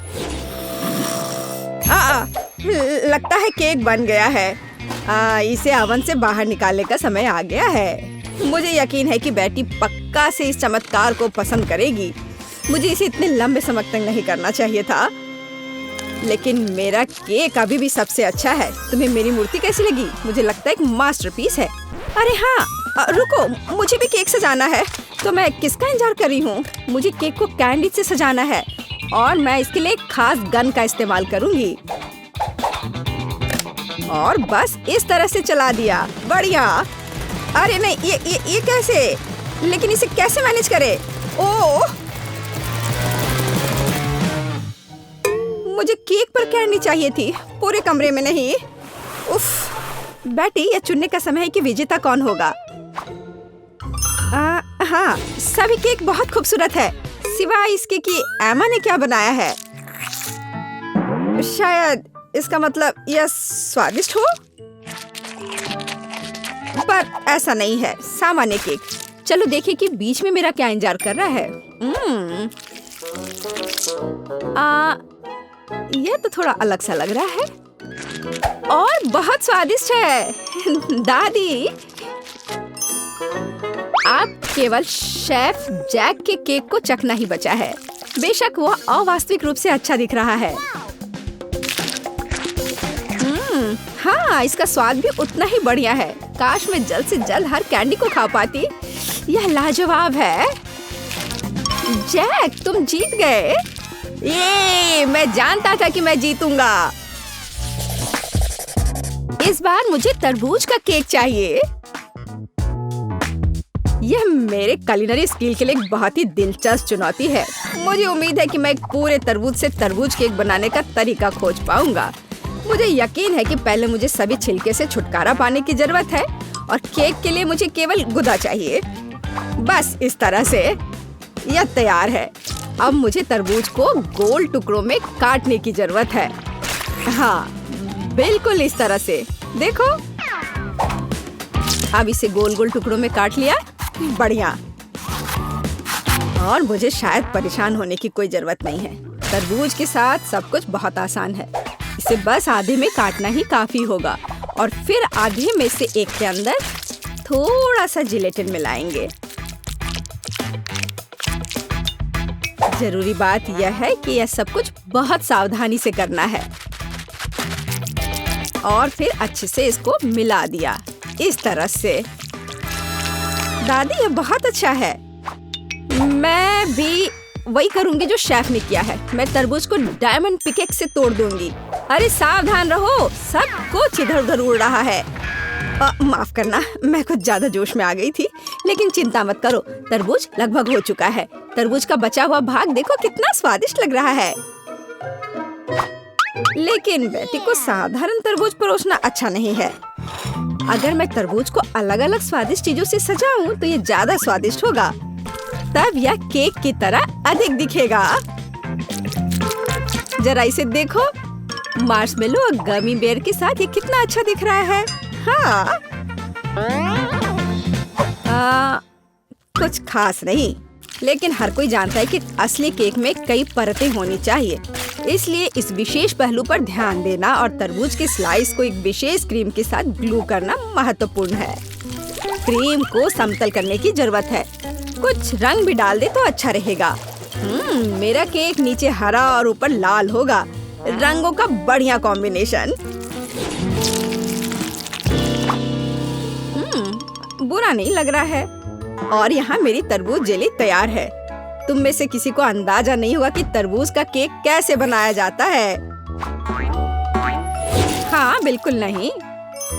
लगता है केक बन गया है। इसे ओवन से बाहर निकालने का समय आ गया है। मुझे यकीन है कि बेटी पक्का से इस चमत्कार को पसंद करेगी। मुझे इसे इतने लंबे समय तक नहीं करना चाहिए था, लेकिन मेरा केक अभी भी सबसे अच्छा है। तुम्हें मेरी मूर्ति कैसी लगी? मुझे लगता है एक मास्टरपीस है। अरे हाँ, रुको, मुझे भी केक सजाना है। तो मैं किसका इंतजार कर रही हूँ? मुझे केक को कैंडी से सजाना है और मैं इसके लिए एक खास गन का इस्तेमाल करूंगी। और बस इस तरह से चला दिया। बढ़िया। अरे नहीं, ये कैसे? लेकिन इसे कैसे मैनेज करे? ओह, मुझे केक पर कैंडी चाहिए थी, पूरे कमरे में नहीं। उफ, बेटी, यह चुनने का समय है कि विजेता कौन होगा। हाँ, सभी केक बहुत खूबसूरत है, सिवाय इसके कि एमा ने क्या बनाया है। शायद इसका मतलब यह स्वादिष्ट हो, पर ऐसा नहीं है। सामान्य केक। चलो देखें कि बीच में मेरा क्या इंतजार कर रहा है। यह तो थोड़ा अलग सा लग रहा है और बहुत स्वादिष्ट है। दादी, आप केवल शेफ जैक के केक को चखना ही बचा है। बेशक वह अवास्तविक रूप से अच्छा दिख रहा है। हाँ, इसका स्वाद भी उतना ही बढ़िया है। काश मैं जल्द से जल्द हर कैंडी को खा पाती। यह लाजवाब है। जैक, तुम जीत गए। ये मैं जानता था कि मैं जीतूंगा। इस बार मुझे तरबूज का केक चाहिए। यह मेरे कुलिनरी स्किल के लिए एक बहुत ही दिलचस्प चुनौती है। मुझे उम्मीद है कि मैं एक पूरे तरबूज से तरबूज केक बनाने का तरीका खोज पाऊंगा। मुझे यकीन है कि पहले मुझे सभी छिलके से छुटकारा पाने की जरूरत है और केक के लिए मुझे केवल गुदा चाहिए। बस इस तरह से यह तैयार है। अब मुझे तरबूज को गोल टुकड़ों में काटने की जरूरत है। हाँ, बिल्कुल इस तरह से। देखो, अब इसे गोल गोल टुकड़ों में काट लिया। बढ़िया। और मुझे शायद परेशान होने की कोई जरूरत नहीं है। तरबूज के साथ सब कुछ बहुत आसान है। इसे बस आधे में काटना ही काफी होगा और फिर आधे में से एक के अंदर थोड़ा सा जिलेटिन मिलाएंगे। जरूरी बात यह है कि यह सब कुछ बहुत सावधानी से करना है। और फिर अच्छे से इसको मिला दिया इस तरह से। दादी, यह बहुत अच्छा है। मैं भी वही करूंगी जो शेफ ने किया है। मैं तरबूज को डायमंड पिकेक्स से तोड़ दूंगी। अरे सावधान रहो, सब कुछ इधर उधर उड़ रहा है। माफ करना, मैं कुछ ज्यादा जोश में आ गई थी। लेकिन चिंता मत करो, तरबूज लगभग हो चुका है। तरबूज का बचा हुआ भाग देखो कितना स्वादिष्ट लग रहा है। लेकिन बेटी को साधारण तरबूज परोसना अच्छा नहीं है। अगर मैं तरबूज को अलग अलग स्वादिष्ट चीजों से सजाऊं तो ये ज्यादा स्वादिष्ट होगा। तब यह केक की तरह अधिक दिखेगा। जरा इसे देखो, मार्शमेलो और गमी बेयर के साथ ये कितना अच्छा दिख रहा है। हाँ, कुछ खास नहीं, लेकिन हर कोई जानता है कि असली केक में कई परतें होनी चाहिए। इसलिए इस विशेष पहलू पर ध्यान देना और तरबूज के स्लाइस को एक विशेष क्रीम के साथ ग्लू करना महत्वपूर्ण है। क्रीम को समतल करने की जरूरत है। कुछ रंग भी डाल दे तो अच्छा रहेगा। मेरा केक नीचे हरा और ऊपर लाल होगा। रंगों का बढ़िया कॉम्बिनेशन। बुरा नहीं लग रहा है। और यहाँ मेरी तरबूज जेली तैयार है। तुम में से किसी को अंदाजा नहीं होगा कि तरबूज का केक कैसे बनाया जाता है। हाँ, बिल्कुल नहीं।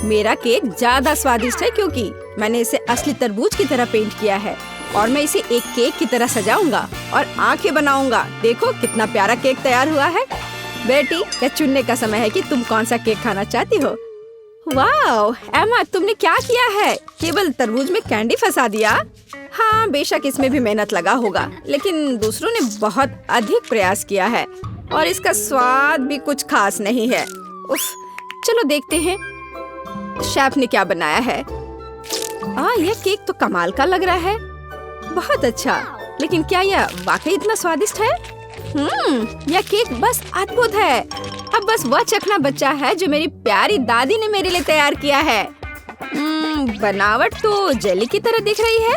मेरा केक ज्यादा स्वादिष्ट है क्योंकि मैंने इसे असली तरबूज की तरह पेंट किया है और मैं इसे एक केक की तरह सजाऊंगा और आंखें बनाऊंगा। देखो कितना प्यारा केक तैयार हुआ है। बेटी, क्या चुनने का समय है कि तुम कौन सा केक खाना चाहती हो? वाह एमा, तुमने क्या किया है? केवल तरबूज में कैंडी फंसा दिया। हाँ, बेशक इसमें भी मेहनत लगा होगा, लेकिन दूसरों ने बहुत अधिक प्रयास किया है और इसका स्वाद भी कुछ खास नहीं है। उफ, चलो देखते हैं शेफ ने क्या बनाया है। यह केक तो कमाल का लग रहा है। बहुत अच्छा, लेकिन क्या यह वाकई इतना स्वादिष्ट है? यह केक बस अद्भुत है। अब बस वह चखना बचा है जो मेरी प्यारी दादी ने मेरे लिए तैयार किया है। बनावट तो जेली की तरह दिख रही है।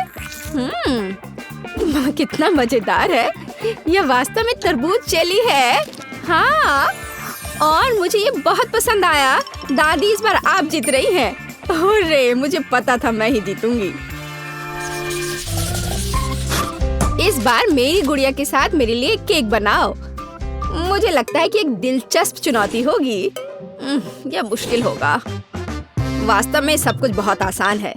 कितना मजेदार है। यह वास्तव में तरबूज जेली है। हाँ, और मुझे ये बहुत पसंद आया। दादी, इस बार आप जीत रही हैं। अरे, मुझे पता था मैं ही जीतूंगी। इस बार मेरी गुड़िया के साथ मेरे लिए केक बनाओ। मुझे लगता है कि एक दिलचस्प चुनौती होगी। यह मुश्किल होगा। वास्तव में सब कुछ बहुत आसान है।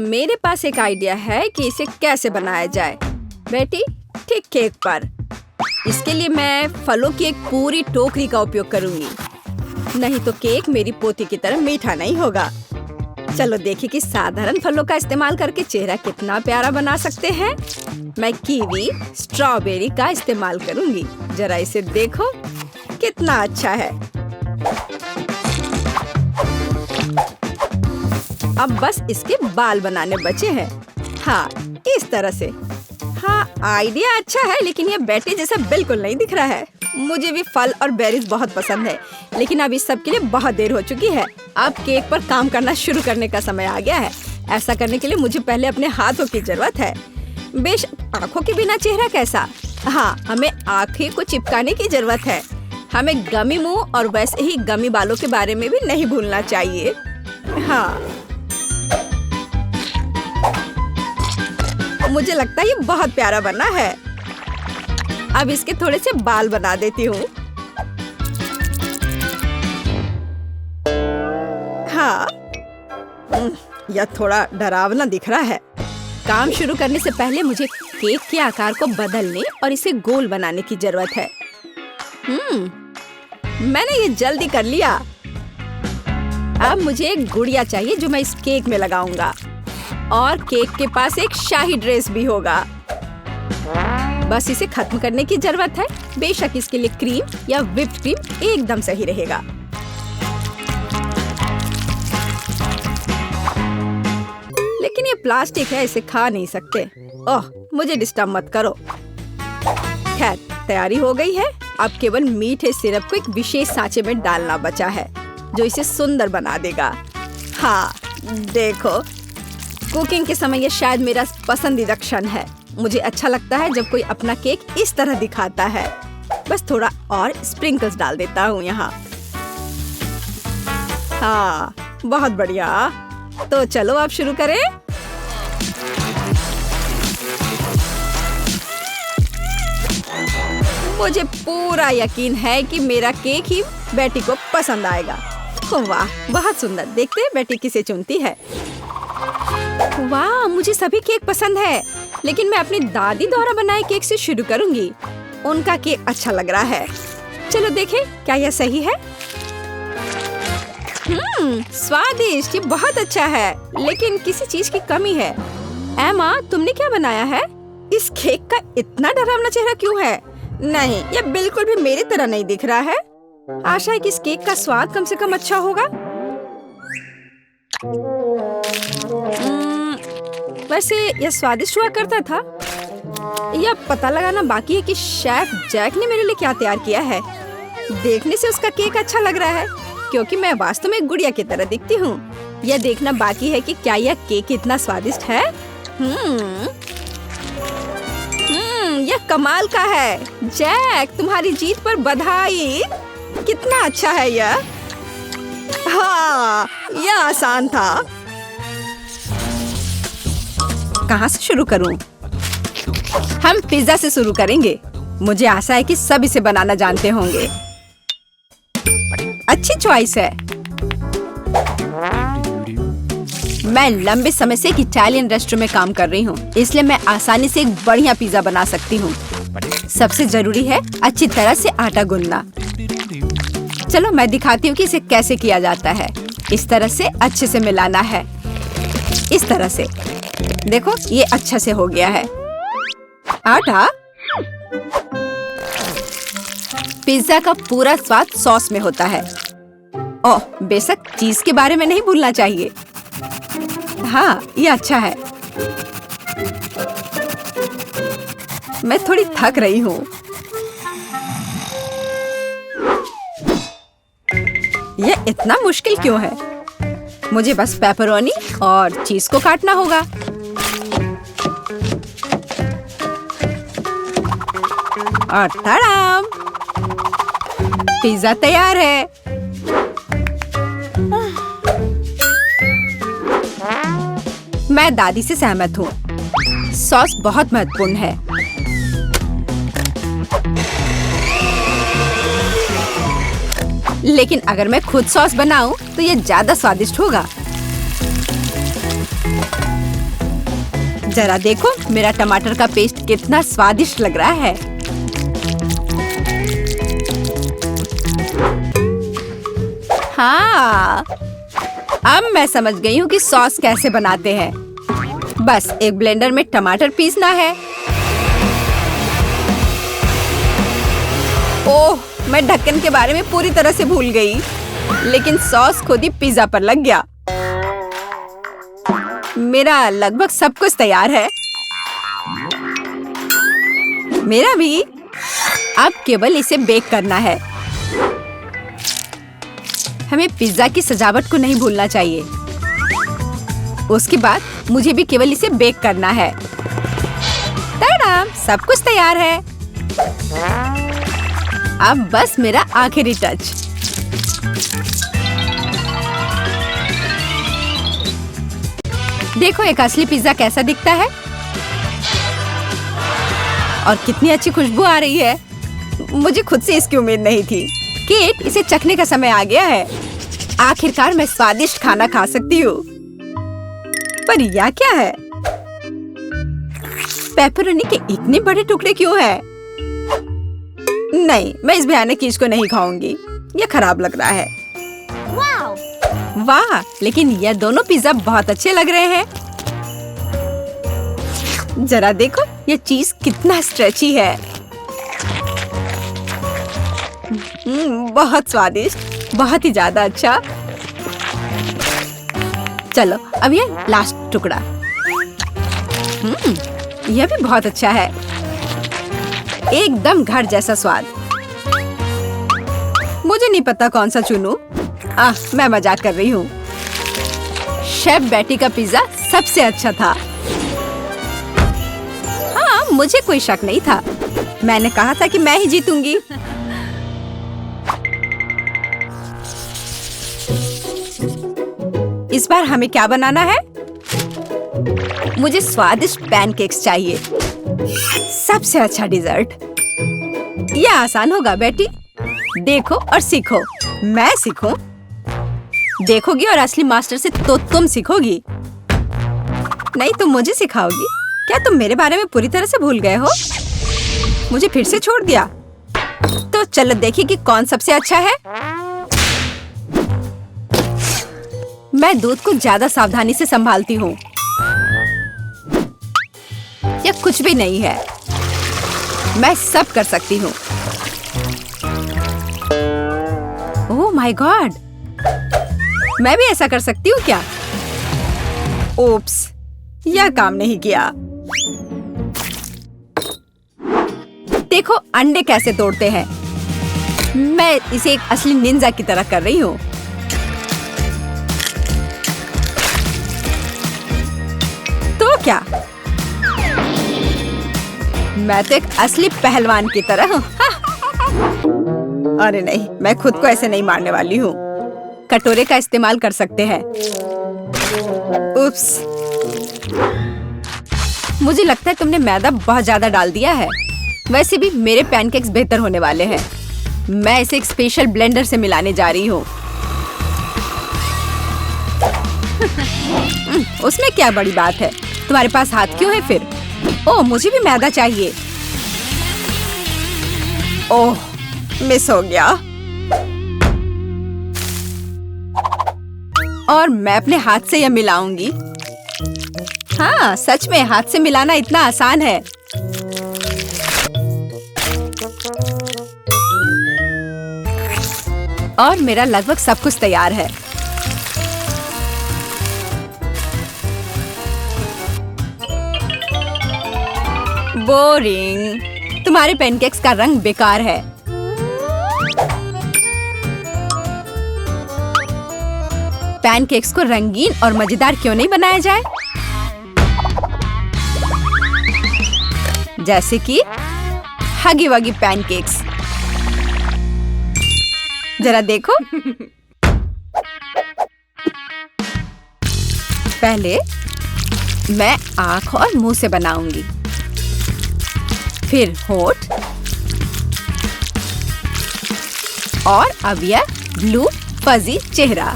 मेरे पास एक आइडिया है कि इसे कैसे बनाया जाए। बेटी, ठीक केक पर। इसके लिए मैं फलों की एक पूरी टोकरी का उपयोग करूंगी। नहीं तो केक मेरी पोती की तरह मीठा नहीं होगा। चलो देखें कि साधारण फलों का इस्तेमाल करके चेहरा कितना प्यारा बना सकते हैं। मैं कीवी, स्ट्रॉबेरी का इस्तेमाल करूंगी। जरा इसे देखो, कितना अच्छा है। अब बस इसके बाल बनाने बचे हैं। हाँ, इस तरह से। हाँ, आइडिया अच्छा है, लेकिन यह बेटी जैसा बिल्कुल नहीं दिख रहा है। मुझे भी फल और बेरीज बहुत पसंद है, लेकिन अब इस सब के लिए बहुत देर हो चुकी है। अब केक पर काम करना शुरू करने का समय आ गया है। ऐसा करने के लिए मुझे पहले अपने हाथों की जरूरत है। बेशक आँखों के बिना चेहरा कैसा? हाँ, हमें आँखें को चिपकाने की जरूरत है। हमें गमी मुंह और वैसे ही गमी बालों के बारे में भी नहीं भूलना चाहिए। हाँ, मुझे लगता है ये बहुत प्यारा बना है। अब इसके थोड़े से बाल बना देती हूँ। हाँ, यह थोड़ा डरावना दिख रहा है। काम शुरू करने से पहले मुझे केक के आकार को बदलने और इसे गोल बनाने की जरूरत है। मैंने ये जल्दी कर लिया। अब मुझे एक गुड़िया चाहिए जो मैं इस केक में लगाऊंगा, और केक के पास एक शाही ड्रेस भी होगा। बस इसे खत्म करने की जरूरत है। बेशक इसके लिए क्रीम या व्हिप्ड क्रीम एकदम सही रहेगा। लेकिन ये प्लास्टिक है, इसे खा नहीं सकते। ओह, मुझे डिस्टर्ब मत करो। खैर, तैयारी हो गई है। अब केवल मीठे सिरप को एक विशेष सांचे में डालना बचा है, जो इसे सुंदर बना देगा। हाँ, देखो, कुकिंग के समय ये शायद मेरा पसंदीदा क्षण है। मुझे अच्छा लगता है जब कोई अपना केक इस तरह दिखाता है। बस थोड़ा और स्प्रिंकल्स डाल देता हूँ यहाँ। हाँ, बहुत बढ़िया। तो चलो अब शुरू करें। मुझे पूरा यकीन है कि मेरा केक ही बेटी को पसंद आएगा। वाह, बहुत सुंदर। देखते हैं बेटी किसे चुनती है। वाह, मुझे सभी केक पसंद है, लेकिन मैं अपनी दादी द्वारा बनाए केक से शुरू करूंगी। उनका केक अच्छा लग रहा है। चलो देखें क्या यह सही है। स्वादिष्ट, ये बहुत अच्छा है, लेकिन किसी चीज की कमी है। एमा, तुमने क्या बनाया है? इस केक का इतना डरावना चेहरा क्यों है? नहीं, यह बिल्कुल भी मेरी तरह नहीं दिख रहा है। आशा है कि इस केक का स्वाद कम से कम अच्छा होगा। वैसे यह स्वादिष्ट हुआ करता था। यह पता लगाना बाकी है कि शेफ जैक ने मेरे लिए क्या तैयार किया है। देखने से उसका केक अच्छा लग रहा है, क्योंकि मैं वास्तव में एक गुड़िया की तरह दिखती हूँ। यह देखना बाकी है कि क्या यह केक इतना स्वादिष्ट है। यह कमाल का है। जैक, तुम्हारी जीत पर बधाई। कितना अच्छा है यह। हाँ, यह आसान था। कहाँ से शुरू करूं? हम पिज्जा से शुरू करेंगे। मुझे आशा है कि सब इसे बनाना जानते होंगे। अच्छी चॉइस है। मैं लंबे समय से एक इटालियन रेस्टोरेंट में काम कर रही हूँ, इसलिए मैं आसानी से एक बढ़िया पिज्जा बना सकती हूँ। सबसे जरूरी है अच्छी तरह से आटा गूंदना। चलो मैं दिखाती हूँ कि इसे कैसे किया जाता है। इस तरह से अच्छे से मिलाना है। इस तरह से देखो, ये अच्छा से हो गया है। आटा पिज्जा का पूरा स्वाद सॉस में होता है। ओह, बेशक चीज के बारे में नहीं भूलना चाहिए। हाँ, ये अच्छा है। मैं थोड़ी थक रही हूँ। यह इतना मुश्किल क्यों है? मुझे बस पेपरोनी और चीज को काटना होगा। और तड़ाम! पिज्जा तैयार है। मैं दादी से सहमत हूँ। सॉस बहुत महत्वपूर्ण है। लेकिन अगर मैं खुद सॉस बनाऊं तो ये ज्यादा स्वादिष्ट होगा। जरा देखो मेरा टमाटर का पेस्ट कितना स्वादिष्ट लग रहा है। हाँ, अब मैं समझ गई हूँ कि सॉस कैसे बनाते हैं। बस एक ब्लेंडर में टमाटर पीसना है। ओह, मैं ढक्कन के बारे में पूरी तरह से भूल गई। लेकिन सॉस खुद ही पिज्जा पर लग गया। मेरा लगभग सब कुछ तैयार है। मेरा भी। अब केवल इसे बेक करना है। हमें पिज्जा की सजावट को नहीं भूलना चाहिए। उसके बाद मुझे भी केवल इसे बेक करना है। तड़ाम! सब कुछ तैयार है। अब बस मेरा आखिरी टच। देखो एक असली पिज्जा कैसा दिखता है और कितनी अच्छी खुशबू आ रही है। मुझे खुद से इसकी उम्मीद नहीं थी। केट, इसे चखने का समय आ गया है। आखिरकार मैं स्वादिष्ट खाना खा सकती हूँ। पर यह क्या है? पेपरोनी के इतने बड़े टुकड़े क्यों हैं? नहीं, मैं इस भयानक चीज को नहीं खाऊंगी। यह खराब लग रहा है। वाह, लेकिन यह दोनों पिज्जा बहुत अच्छे लग रहे हैं। जरा देखो यह चीज कितना स्ट्रेची है। बहुत स्वादिष्ट, बहुत ही ज्यादा अच्छा। चलो अब ये लास्ट टुकड़ा। यह भी बहुत अच्छा है। एकदम घर जैसा स्वाद। मुझे नहीं पता कौन सा चुनूं। मैं मजाक कर रही हूँ। शेफ बेटी का पिज्जा सबसे अच्छा था। हाँ, मुझे कोई शक नहीं था। मैंने कहा था कि मैं ही जीतूंगी। इस बार हमें क्या बनाना है? मुझे स्वादिष्ट पैनकेक्स चाहिए। सबसे अच्छा डिजर्ट। यह आसान होगा बेटी। देखो और सीखो। मैं सीखूं? देखोगी और असली मास्टर से तो तुम सीखोगी। नहीं, तुम मुझे सिखाओगी। क्या तुम मेरे बारे में पूरी तरह से भूल गए हो? मुझे फिर से छोड़ दिया। तो चलो देखिए कि कौन सबसे अच्छा है। मैं दूध को ज्यादा सावधानी से संभालती हूँ। यह कुछ भी नहीं है। मैं सब कर सकती हूँ। ओह माय गॉड, मैं भी ऐसा कर सकती हूँ क्या? ओप्स, यह काम नहीं किया। देखो अंडे कैसे तोड़ते हैं। मैं इसे एक असली निंजा की तरह कर रही हूँ। तो क्या? मैं तो एक असली पहलवान की तरह हूँ। अरे नहीं, मैं खुद को ऐसे नहीं मारने वाली हूँ। कटोरे का इस्तेमाल कर सकते हैं। उप्स, मुझे लगता है तुमने मैदा बहुत ज्यादा डाल दिया है। वैसे भी मेरे पैनकेक्स बेहतर होने वाले हैं। मैं इसे एक स्पेशल ब्लेंडर से मिलाने जा रही हूँ। उसमें क्या बड़ी बात है? तुम्हारे पास हाथ क्यों है फिर? ओह, मुझे भी मैदा चाहिए। ओह, मिस हो गया। और मैं अपने हाथ से यह मिलाऊंगी। हाँ, सच में हाथ से मिलाना इतना आसान है। और मेरा लगभग सब कुछ तैयार है। बोरिंग। तुम्हारे पैनकेक्स का रंग बेकार है। पैनकेक्स को रंगीन और मजेदार क्यों नहीं बनाया जाए? जैसे कि हगी वगी पैनकेक्स। जरा देखो। पहले मैं आँख और मुंह से बनाऊंगी, फिर होठ, और अब यह ब्लू फजी चेहरा।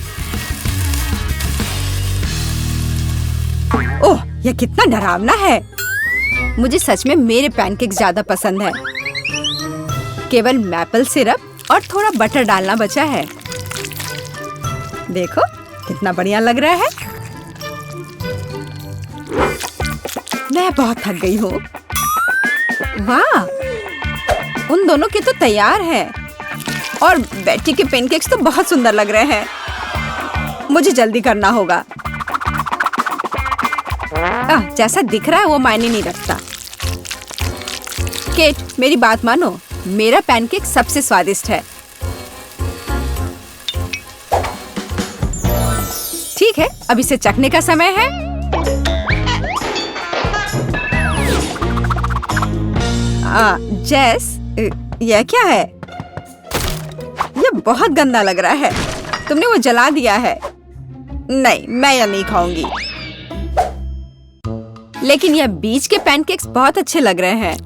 ओह, यह कितना डरावना है। मुझे सच में मेरे पैनकेक्स ज्यादा पसंद है। केवल मैपल सिरप और थोड़ा बटर डालना बचा है। देखो कितना बढ़िया लग रहा है। मैं बहुत थक गई हूँ। वाह, उन दोनों के तो तैयार है। और बेटी के पैनकेक्स तो बहुत सुंदर लग रहे हैं। मुझे जल्दी करना होगा। जैसा दिख रहा है वो मायने नहीं रखता। केट, मेरी बात मानो, मेरा पैनकेक सबसे स्वादिष्ट है। ठीक है, अब इसे चखने का समय है। जेस, यह क्या है? यह बहुत गंदा लग रहा है। तुमने वो जला दिया है। नहीं, मैं यह नहीं खाऊंगी। लेकिन यह बीच के पैनकेक्स बहुत अच्छे लग रहे हैं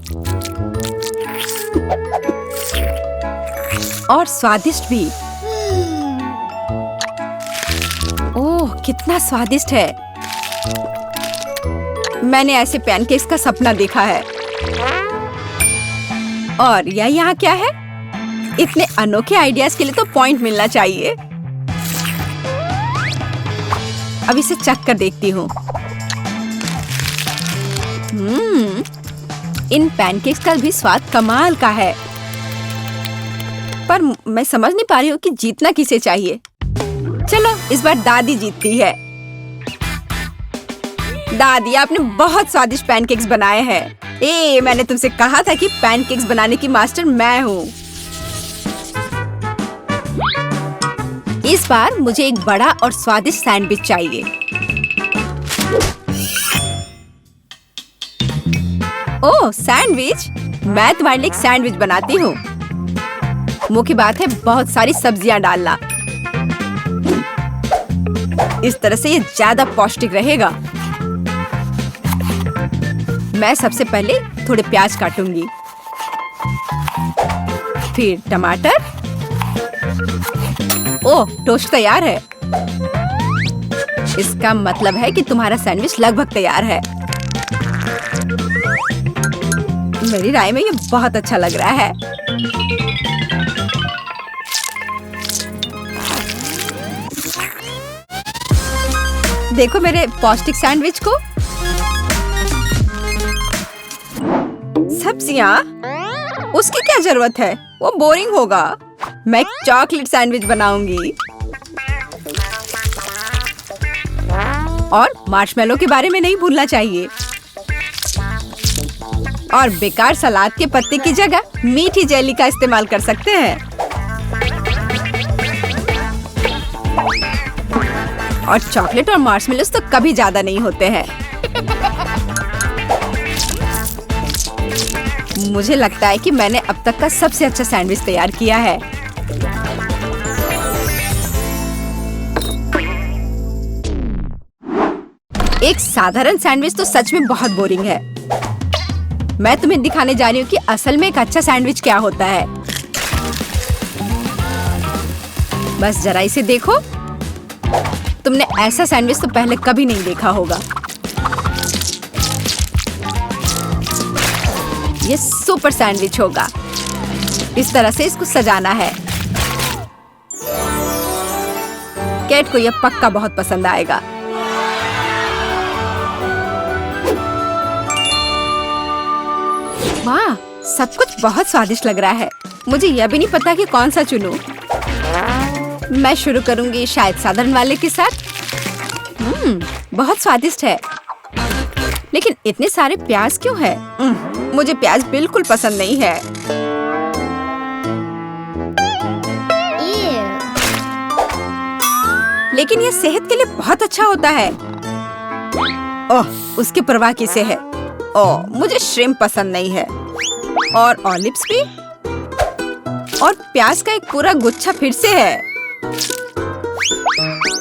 और स्वादिष्ट भी। ओह, कितना स्वादिष्ट है। मैंने ऐसे पैनकेक्स का सपना देखा है। और यह यहाँ क्या है? इतने अनोखे आइडियाज के लिए तो पॉइंट मिलना चाहिए। अब इसे चख कर देखती हूँ। इन पैनकेक्स का भी स्वाद कमाल का है। पर मैं समझ नहीं पा रही हूँ कि जीतना किसे चाहिए। चलो, इस बार दादी जीतती है। दादी, आपने बहुत स्वादिष्ट पैनकेक्स बनाए हैं। मैंने तुमसे कहा था कि पैनकेक्स बनाने की मास्टर मैं हूँ। इस बार मुझे एक बड़ा और स्वादिष्ट सैंडविच चाहिए। ओह, सैंडविच? मैं तुम्हारे लिए एक सैंडविच बनाती हूँ। मुख्य बात है बहुत सारी सब्जियां डालना। इस तरह से ये ज्यादा पौष्टिक रहेगा। मैं सबसे पहले थोड़े प्याज काटूंगी, फिर टमाटर। ओह, टोस्ट तैयार है। इसका मतलब है कि तुम्हारा सैंडविच लगभग तैयार है। मेरी राय में ये बहुत अच्छा लग रहा है। देखो मेरे पौष्टिक सैंडविच को। सब्जियां? उसकी क्या जरूरत है? वो बोरिंग होगा। मैं एक चॉकलेट सैंडविच बनाऊंगी। और मार्शमेलो के बारे में नहीं भूलना चाहिए। और बेकार सलाद के पत्ते की जगह मीठी जेली का इस्तेमाल कर सकते हैं। और चॉकलेट और मार्शमेलोस तो कभी ज्यादा नहीं होते हैं। मुझे लगता है कि मैंने अब तक का सबसे अच्छा सैंडविच तैयार किया है। एक साधारण सैंडविच तो सच में बहुत बोरिंग है। मैं तुम्हें दिखाने जा रही हूँ कि असल में एक अच्छा सैंडविच क्या होता है। बस जरा इसे देखो। तुमने ऐसा सैंडविच तो पहले कभी नहीं देखा होगा। ये सुपर सैंडविच होगा। इस तरह से इसको सजाना है। केट को यह पक्का बहुत पसंद आएगा। वाह, सब कुछ बहुत स्वादिष्ट लग रहा है। मुझे यह भी नहीं पता कि कौन सा चुनूं। मैं शुरू करूंगी शायद साधारण वाले के साथ। बहुत स्वादिष्ट है, लेकिन इतने सारे प्याज क्यों है? मुझे प्याज बिल्कुल पसंद नहीं है। लेकिन यह सेहत के लिए बहुत अच्छा होता है। ओह, उसकी परवाह किसे है? ओह, मुझे श्रिम्प पसंद नहीं है। और ऑलिव्स भी। और प्याज का एक पूरा गुच्छा फिर से है।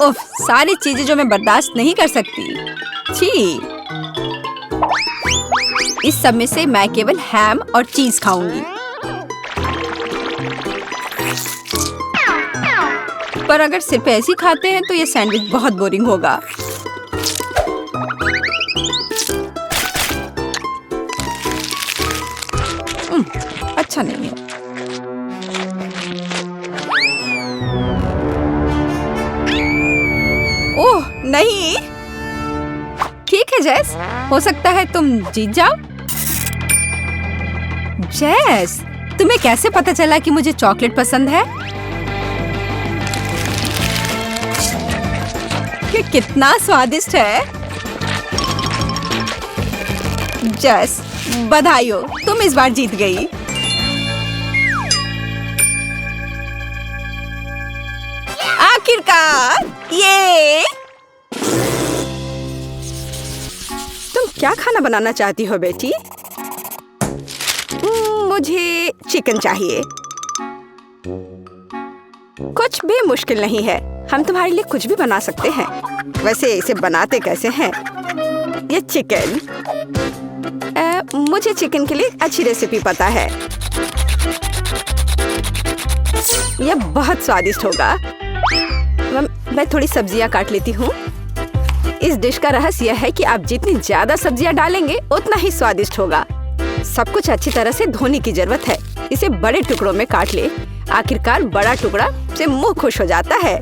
ओह, सारी चीजें जो मैं बर्दाश्त नहीं कर सकती। छी। इस सब में से मैं केवल हैम और चीज खाऊंगी। पर अगर सिर्फ ऐसे ही खाते हैं तो ये सैंडविच बहुत बोरिंग होगा। अच्छा नहीं है। ओह नहीं। ठीक है जेस, हो सकता है तुम जीत जाओ। जेस, तुम्हें कैसे पता चला कि मुझे चॉकलेट पसंद है? ये कितना स्वादिष्ट है। जेस, बधाई हो, तुम इस बार जीत गई। आखिरकार, ये। तुम क्या खाना बनाना चाहती हो बेटी? मुझे चिकन चाहिए। कुछ भी मुश्किल नहीं है, हम तुम्हारे लिए कुछ भी बना सकते हैं। वैसे इसे बनाते कैसे हैं? ये चिकन। मुझे चिकन के लिए अच्छी रेसिपी पता है। यह बहुत स्वादिष्ट होगा। मैं थोड़ी सब्जियां काट लेती हूँ। इस डिश का रहस्य है कि आप जितनी ज्यादा सब्जियां डालेंगे उतना ही स्वादिष्ट होगा। सब कुछ अच्छी तरह से धोने की जरूरत है। इसे बड़े टुकड़ों में काट ले। आखिरकार बड़ा टुकड़ा से मुंह खुश हो जाता है।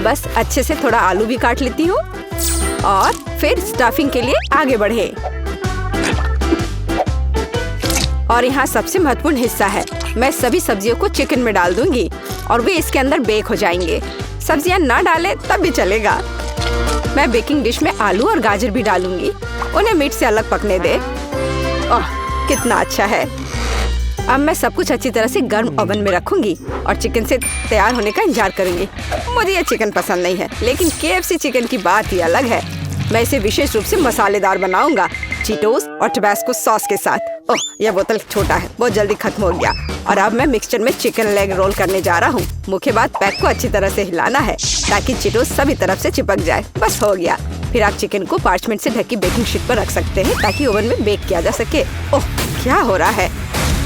बस अच्छे से थोड़ा आलू भी काट लेती हूँ और फिर स्टफिंग के लिए आगे बढ़े। और यहाँ सबसे महत्वपूर्ण हिस्सा है, मैं सभी सब्जियों को चिकन में डाल दूंगी और वे इसके अंदर बेक हो जाएंगे। सब्जियां ना डालें तब भी चलेगा। मैं बेकिंग डिश में आलू और गाजर भी डालूंगी। उन्हें मीट से अलग पकने दे। ओह, कितना अच्छा है। अब मैं सब कुछ अच्छी तरह से गर्म ओवन में रखूंगी और चिकन से तैयार होने का इंतजार करूंगी। मुझे ये चिकन पसंद नहीं है, लेकिन KFC चिकन की बात ही अलग है। मैं इसे विशेष रूप से मसालेदार बनाऊंगा, चीटोस और टबैस्को सॉस के साथ। ओह, यह बोतल छोटा है, बहुत जल्दी खत्म हो गया। और अब मैं मिक्सचर में चिकन लेग रोल करने जा रहा हूँ। मुख्य बात, पैक को अच्छी तरह से हिलाना है ताकि चीटोस सभी तरफ से चिपक जाए। बस हो गया। फिर आप चिकन को पार्चमेंट से ढकी बेकिंग शीट पर रख सकते हैं ताकि ओवन में बेक किया जा सके। ओह, क्या हो रहा है?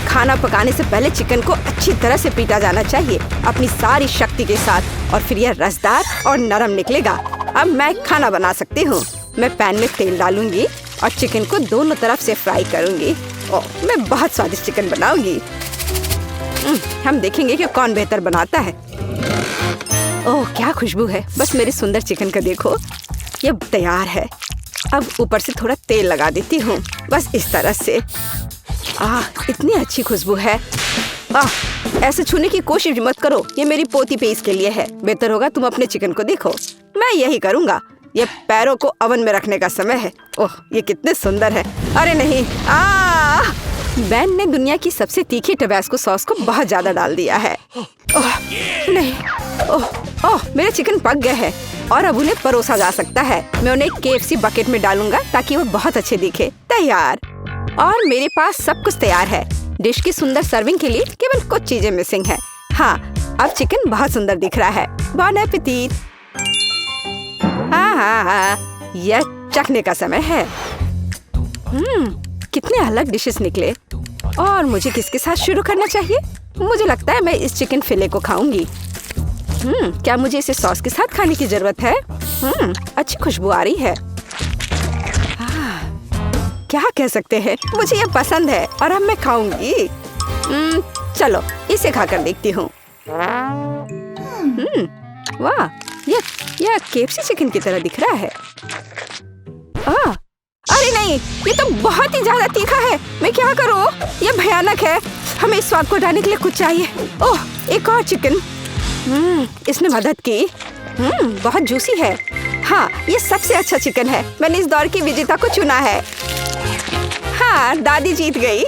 खाना पकाने से पहले चिकन को अच्छी तरह से पीटा जाना चाहिए अपनी सारी शक्ति के साथ, और फिर यह रसदार और नरम निकलेगा। अब मैं खाना बना सकती हूँ। मैं पैन में तेल डालूंगी और चिकन को दोनों तरफ से फ्राई करूंगी। ओह, मैं बहुत स्वादिष्ट चिकन बनाऊंगी। हम देखेंगे कि कौन बेहतर बनाता है। ओह, क्या खुशबू है। बस मेरे सुंदर चिकन का देखो, ये तैयार है। अब ऊपर से थोड़ा तेल लगा देती हूँ, बस इस तरह से। इतनी अच्छी खुशबू है। ऐसे छूने की कोशिश मत करो, ये मेरी पोती पे इसके लिए है। बेहतर होगा तुम अपने चिकन को देखो। मैं यही करूँगा। ये पैरों को ओवन में रखने का समय है। ओह, ये कितने सुंदर है। अरे नहीं, बेन ने दुनिया की सबसे तीखी टबैस्को सॉस को बहुत ज्यादा डाल दिया है। ओह नहीं, ओह मेरे चिकन पक गए हैं और अब उन्हें परोसा जा सकता है। मैं उन्हें KFC बकेट में डालूंगा ताकि वो बहुत अच्छे दिखे। तैयार। और मेरे पास सब कुछ तैयार है। डिश की सुंदर सर्विंग के लिए केवल कुछ चीजें मिसिंग है। हाँ, अब चिकन बहुत सुंदर दिख रहा है। बॉन एपेटिट। हाँ, यह चखने का समय है। कितने अलग डिशेस निकले। और मुझे किसके साथ शुरू करना चाहिए? मुझे लगता है मैं इस चिकन फिले को खाऊंगी। क्या मुझे इसे सॉस के साथ खाने की जरूरत है? अच्छी खुशबू आ रही है। क्या कह सकते हैं, मुझे ये पसंद है और अब मैं खाऊंगी। चलो इसे खाकर देखती हूँ। वाह, यह केएफसी चिकन की तरह दिख रहा है। अरे नहीं, ये तो बहुत ही ज्यादा तीखा है। मैं क्या करूँ? ये भयानक है। हमें इस स्वाद को हटाने के लिए कुछ चाहिए। ओह, एक और चिकन। इसने मदद की। बहुत जूसी है। हाँ, ये सबसे अच्छा चिकन है। मैंने इस दौर की विजेता को चुना है। हाँ, दादी जीत गई।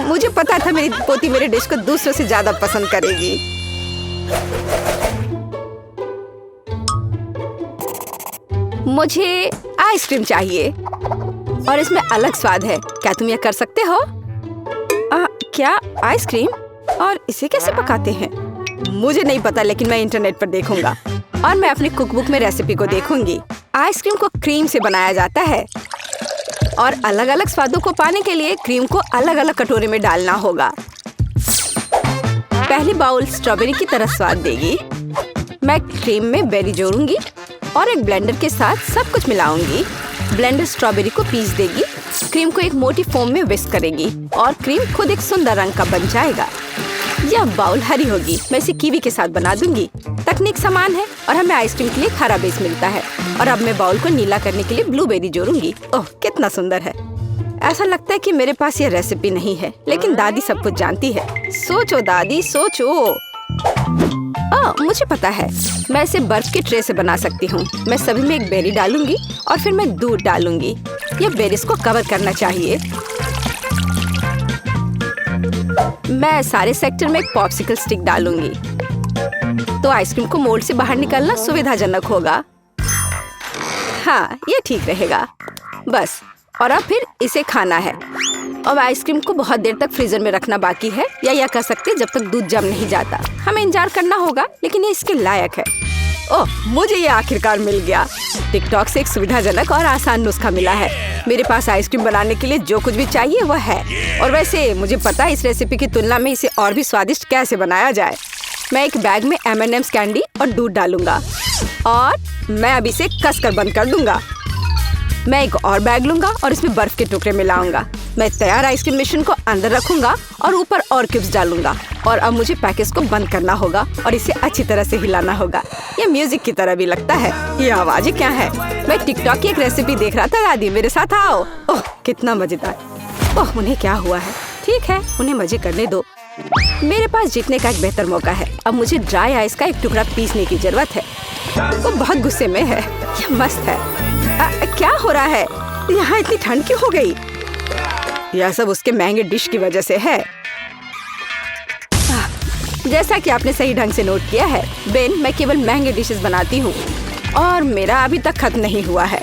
मुझे पता था मेरी पोती मेरे डिश को दूसरों से ज्यादा पसंद करेगी। मुझे आइसक्रीम चाहिए और इसमें अलग स्वाद है। क्या तुम यह कर सकते हो? क्या आइसक्रीम? और इसे कैसे पकाते हैं? मुझे नहीं पता, लेकिन मैं इंटरनेट पर देखूंगा और मैं अपने कुकबुक में रेसिपी को देखूंगी। आइसक्रीम को क्रीम से बनाया जाता है और अलग अलग स्वादों को पाने के लिए क्रीम को अलग अलग कटोरे में डालना होगा। पहली बाउल स्ट्रॉबेरी की तरह स्वाद देगी। मैं क्रीम में बेरी जोड़ूंगी और एक ब्लेंडर के साथ सब कुछ मिलाऊंगी। ब्लेंडर स्ट्रॉबेरी को पीस देगी, क्रीम को एक मोटी फोम में विस्क करेगी और क्रीम खुद एक सुंदर रंग का बन जाएगा। यह बाउल हरी होगी। मैं इसे कीवी के साथ बना दूंगी। तकनीक समान है और हमें आइसक्रीम के लिए हरा बेस मिलता है। और अब मैं बाउल को नीला करने के लिए ब्लूबेरी जोड़ूंगी। ओह, कितना सुंदर है। ऐसा लगता है कि मेरे पास यह रेसिपी नहीं है, लेकिन दादी सब कुछ जानती है। सोचो दादी, सोचो। मुझे पता है। मैं इसे बर्फ के ट्रे से बना सकती हूँ। मैं सभी में एक बेरी डालूंगी और फिर मैं दूध डालूंगी। यह बेरीज को कवर करना चाहिए। मैं सारे सेक्टर में एक पॉप्सिकल स्टिक डालूंगी तो आइसक्रीम को मोल्ड से बाहर निकलना सुविधाजनक होगा। हाँ, ये ठीक रहेगा। बस, और अब फिर इसे खाना है। अब आइसक्रीम को बहुत देर तक फ्रीजर में रखना बाकी है, या यह कर सकते हैं जब तक दूध जम नहीं जाता। हमें इंतजार करना होगा, लेकिन ये इसके लायक है। ओह, मुझे ये आखिरकार मिल गया। टिकटॉक से एक सुविधाजनक और आसान नुस्खा मिला है। मेरे पास आइसक्रीम बनाने के लिए जो कुछ भी चाहिए वह है। और वैसे मुझे पता है इस रेसिपी की तुलना में इसे और भी स्वादिष्ट कैसे बनाया जाए। मैं एक बैग में M&M's कैंडी और दूध डालूंगा और मैं अब इसे कसकर बंद कर दूंगा। मैं एक और बैग लूंगा और इसमें बर्फ के टुकड़े मिलाऊंगा। मैं तैयार आइसक्रीम मिश्रण को अंदर रखूंगा और ऊपर और क्यूब्स डालूंगा। और अब मुझे पैकेज को बंद करना होगा और इसे अच्छी तरह से हिलाना होगा। ये म्यूजिक की तरह भी लगता है। ये आवाजें क्या है? मैं टिकटॉक की एक रेसिपी देख रहा था। दादी, मेरे साथ आओ। ओह, कितना मजेदार। ओह, उन्हें क्या हुआ है? ठीक है, उन्हें मजे करने दो। मेरे पास जीतने का एक बेहतर मौका है। अब मुझे ड्राई आइस का एक टुकड़ा पीसने की जरूरत है। वो बहुत गुस्से में है। यह मस्त है। क्या हो रहा है? यहाँ इतनी ठंड क्यों हो गई? यह सब उसके महंगे डिश की वजह से है। जैसा कि आपने सही ढंग से नोट किया है बेन, मैं केवल महंगे डिशेस बनाती हूँ और मेरा अभी तक खत्म नहीं हुआ है।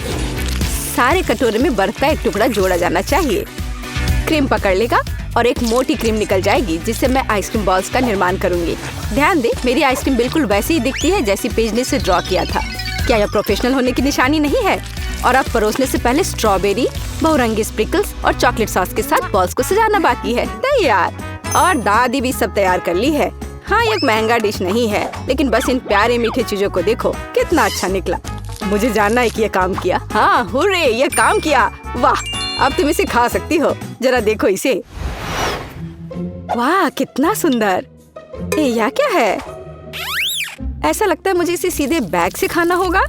सारे कटोरे में बर्फ का एक टुकड़ा जोड़ा जाना चाहिए। क्रीम पकड़ लेगा और एक मोटी क्रीम निकल जाएगी, जिससे मैं आइसक्रीम बॉल्स का निर्माण करूंगी। ध्यान दे, मेरी आइसक्रीम बिल्कुल वैसे ही दिखती है जैसी पेज ने इसे ड्रॉ किया था। क्या यह प्रोफेशनल होने की निशानी नहीं है? और अब परोसने से पहले स्ट्रॉबेरी, बहुरंगी स्प्रिंकल्स और चॉकलेट सॉस के साथ बॉल्स को सजाना बाकी है। तैयार। और दादी भी सब तैयार कर ली है। हाँ, ये एक महंगा डिश नहीं है, लेकिन बस इन प्यारे मीठे चीजों को देखो, कितना अच्छा निकला। मुझे जानना है कि ये काम किया। हाँ, हुर्रे, ये काम किया। वाह, अब तुम इसे खा सकती हो। जरा देखो इसे। वाह, कितना सुंदर। यह क्या है? ऐसा लगता है मुझे इसे सीधे बैग से खाना होगा।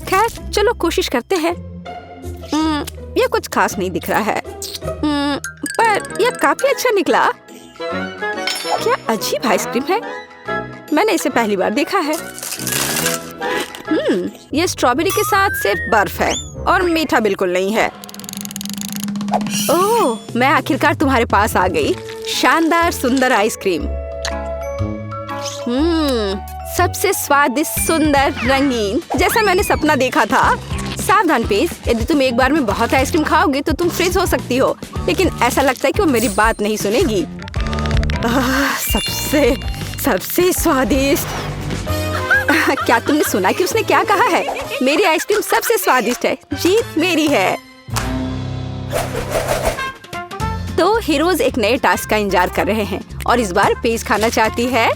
खैर, चलो कोशिश करते हैं। यह कुछ खास नहीं दिख रहा है, पर यह काफी अच्छा निकला। क्या अजीब आइसक्रीम है। मैंने इसे पहली बार देखा है। यह स्ट्रॉबेरी के साथ सिर्फ बर्फ है और मीठा बिल्कुल नहीं है। ओह, मैं आखिरकार तुम्हारे पास आ गई। शानदार सुंदर आइसक्रीम। सबसे स्वादिष्ट, सुंदर, रंगीन, जैसा मैंने सपना देखा था। सावधान पेज, यदि तुम एक बार में बहुत आइसक्रीम खाओगे तो तुम फ्रीज हो सकती हो। लेकिन ऐसा लगता है कि वो मेरी बात नहीं सुनेगी। सबसे स्वादिष्ट। क्या तुमने सुना कि उसने क्या कहा है? मेरी आइसक्रीम सबसे स्वादिष्ट है। जीत मेरी है। तो हीरोज एक नए टास्क का इंतजार कर रहे हैं और इस बार पेज खाना चाहती है।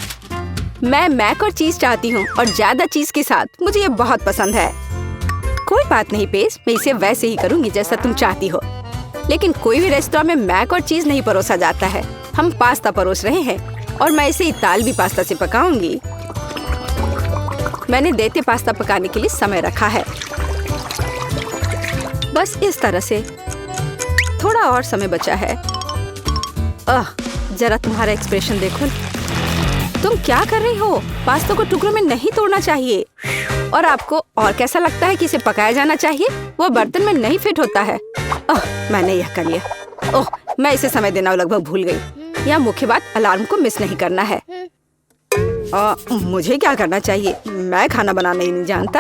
मैं मैक और चीज चाहती हूँ और ज्यादा चीज के साथ। मुझे ये बहुत पसंद है। कोई बात नहीं पेज, मैं इसे वैसे ही करूँगी जैसा तुम चाहती हो। लेकिन कोई भी रेस्टोरेंट में मैक और चीज नहीं परोसा जाता है। हम पास्ता परोस रहे हैं और मैं इसे इतालवी पास्ता से पकाऊंगी। मैंने देते पास्ता पकाने के लिए समय रखा है। बस इस तरह से। थोड़ा और समय बचा है। जरा तुम्हारा एक्सप्रेशन देखो। तुम क्या कर रही हो? पास्ता को टुकड़ों में नहीं तोड़ना चाहिए। और आपको और कैसा लगता है कि इसे पकाया जाना चाहिए? वो बर्तन में नहीं फिट होता है। मैंने यह कर लिया। मैं इसे समय देना लगभग भूल गई। यह मुख्य बात, अलार्म को मिस नहीं करना है। मुझे क्या करना चाहिए? मैं खाना बनाना ही नहीं जानता।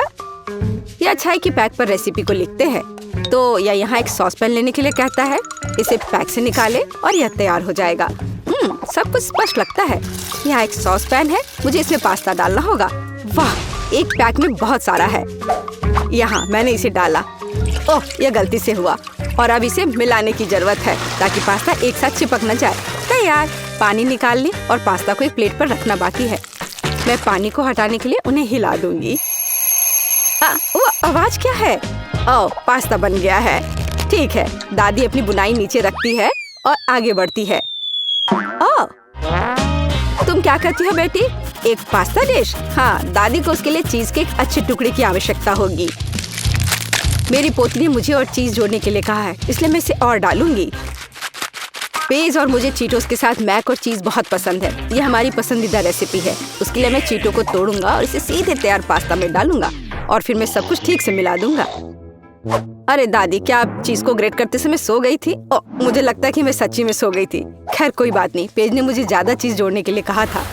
यह अच्छा है कि पैक पर रेसिपी को लिखते हैं। तो यह यहाँ एक सॉस पैन लेने के लिए कहता है। इसे पैक से निकाले और यह तैयार हो जाएगा। सब कुछ स्पष्ट लगता है। यहाँ एक सॉस पैन है, मुझे इसमें पास्ता डालना होगा। वाह, एक पैक में बहुत सारा है। यहाँ मैंने इसे डाला। यह गलती से हुआ और अब इसे मिलाने की जरूरत है ताकि पास्ता एक साथ चिपक न जाए। तैयार। पानी निकाल ली और पास्ता को एक प्लेट पर रखना बाकी है। मैं पानी को हटाने के लिए उन्हें हिला दूंगी। वो आवाज क्या है? पास्ता बन गया है। ठीक है, दादी अपनी बुनाई नीचे रखती है और आगे बढ़ती है। तुम क्या करती हो बेटी? एक पास्ता डिश? हाँ, दादी को उसके लिए चीज के एक अच्छे टुकड़े की आवश्यकता होगी। मेरी पोती ने मुझे और चीज जोड़ने के लिए कहा है, इसलिए मैं इसे और डालूंगी। पेज और मुझे चीटोस के साथ मैक और चीज बहुत पसंद है। ये हमारी पसंदीदा रेसिपी है। उसके लिए मैं चीटो को तोड़ूंगा और इसे सीधे तैयार पास्ता में डालूंगा और फिर मैं सब कुछ ठीक से मिला दूंगा। अरे दादी, क्या आप चीज को ग्रेट करते समय सो गई थी? मुझे लगता है कि मैं सच्ची में सो गई थी। खैर कोई बात नहीं, पेज ने मुझे ज्यादा चीज जोड़ने के लिए कहा था।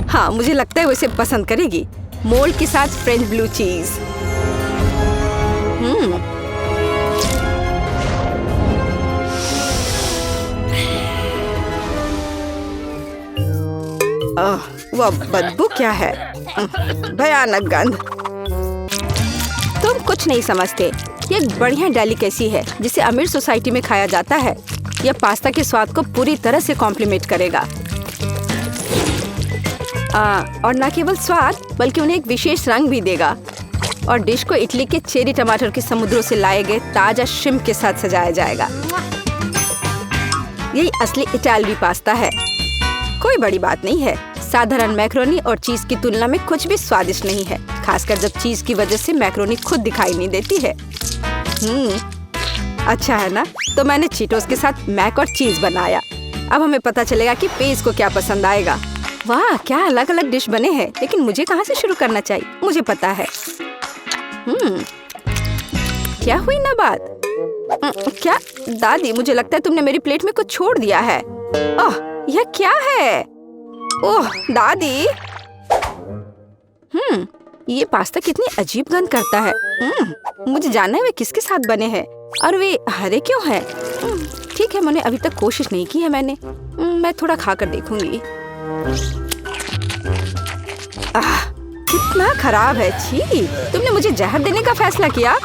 हाँ, मुझे लगता है वो इसे पसंद करेगी। मोल्ड के साथ फ्रेंच ब्लू चीज। वह बदबू क्या है? भयानक गंध। तुम कुछ नहीं समझते। ये एक बढ़िया डेलिकेसी है जिसे अमीर सोसाइटी में खाया जाता है। यह पास्ता के स्वाद को पूरी तरह से कॉम्प्लीमेंट करेगा। और न केवल स्वाद बल्कि उन्हें एक विशेष रंग भी देगा। और डिश को इटली के चेरी टमाटर के समुद्रों से लाए गए ताजा श्रिम्प के साथ सजाया जाएगा। यही असली इटालवी पास्ता है। कोई बड़ी बात नहीं है। साधारण मैक्रोनी और चीज की तुलना में कुछ भी स्वादिष्ट नहीं है, खासकर जब चीज की वजह से मैक्रोनी खुद दिखाई नहीं देती है। अच्छा है ना? तो मैंने चीटोस के साथ मैक और चीज बनाया। अब हमें पता चलेगा कि पेज को क्या पसंद आएगा। वाह, क्या अलग अलग डिश बने हैं। लेकिन मुझे कहाँ से शुरू करना चाहिए? मुझे पता है। क्या हुई ना बात? क्या दादी, मुझे लगता है तुमने मेरी प्लेट में कुछ छोड़ दिया है। यह क्या है? ओह दादी, ये पास्ता कितनी अजीब गंध करता है। मुझे जानना है वे किसके साथ बने हैं और वे हरे क्यों हैं। ठीक है, मैंने अभी तक कोशिश नहीं की है। मैं थोड़ा खाकर देखूंगी। कितना खराब है। छी, तुमने मुझे जहर देने का फैसला किया।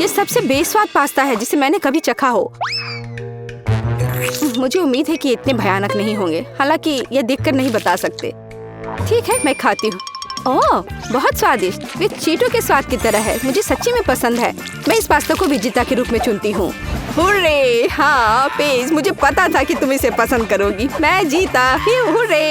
ये सबसे बेस्वाद पास्ता है जिसे मैंने कभी चखा हो। मुझे उम्मीद है कि इतने भयानक नहीं होंगे, हालांकि ये देखकर नहीं बता सकते। ठीक है, मैं खाती हूँ। ओह, बहुत स्वादिष्ट। वे चीटो के स्वाद की तरह है। मुझे सच्ची में पसंद है। मैं इस पास्ता को विजेता के रूप में चुनती हूँ। हुर्रे! हाँ पेज, मुझे पता था कि तुम इसे पसंद करोगी। मैं जीता। हुर्रे!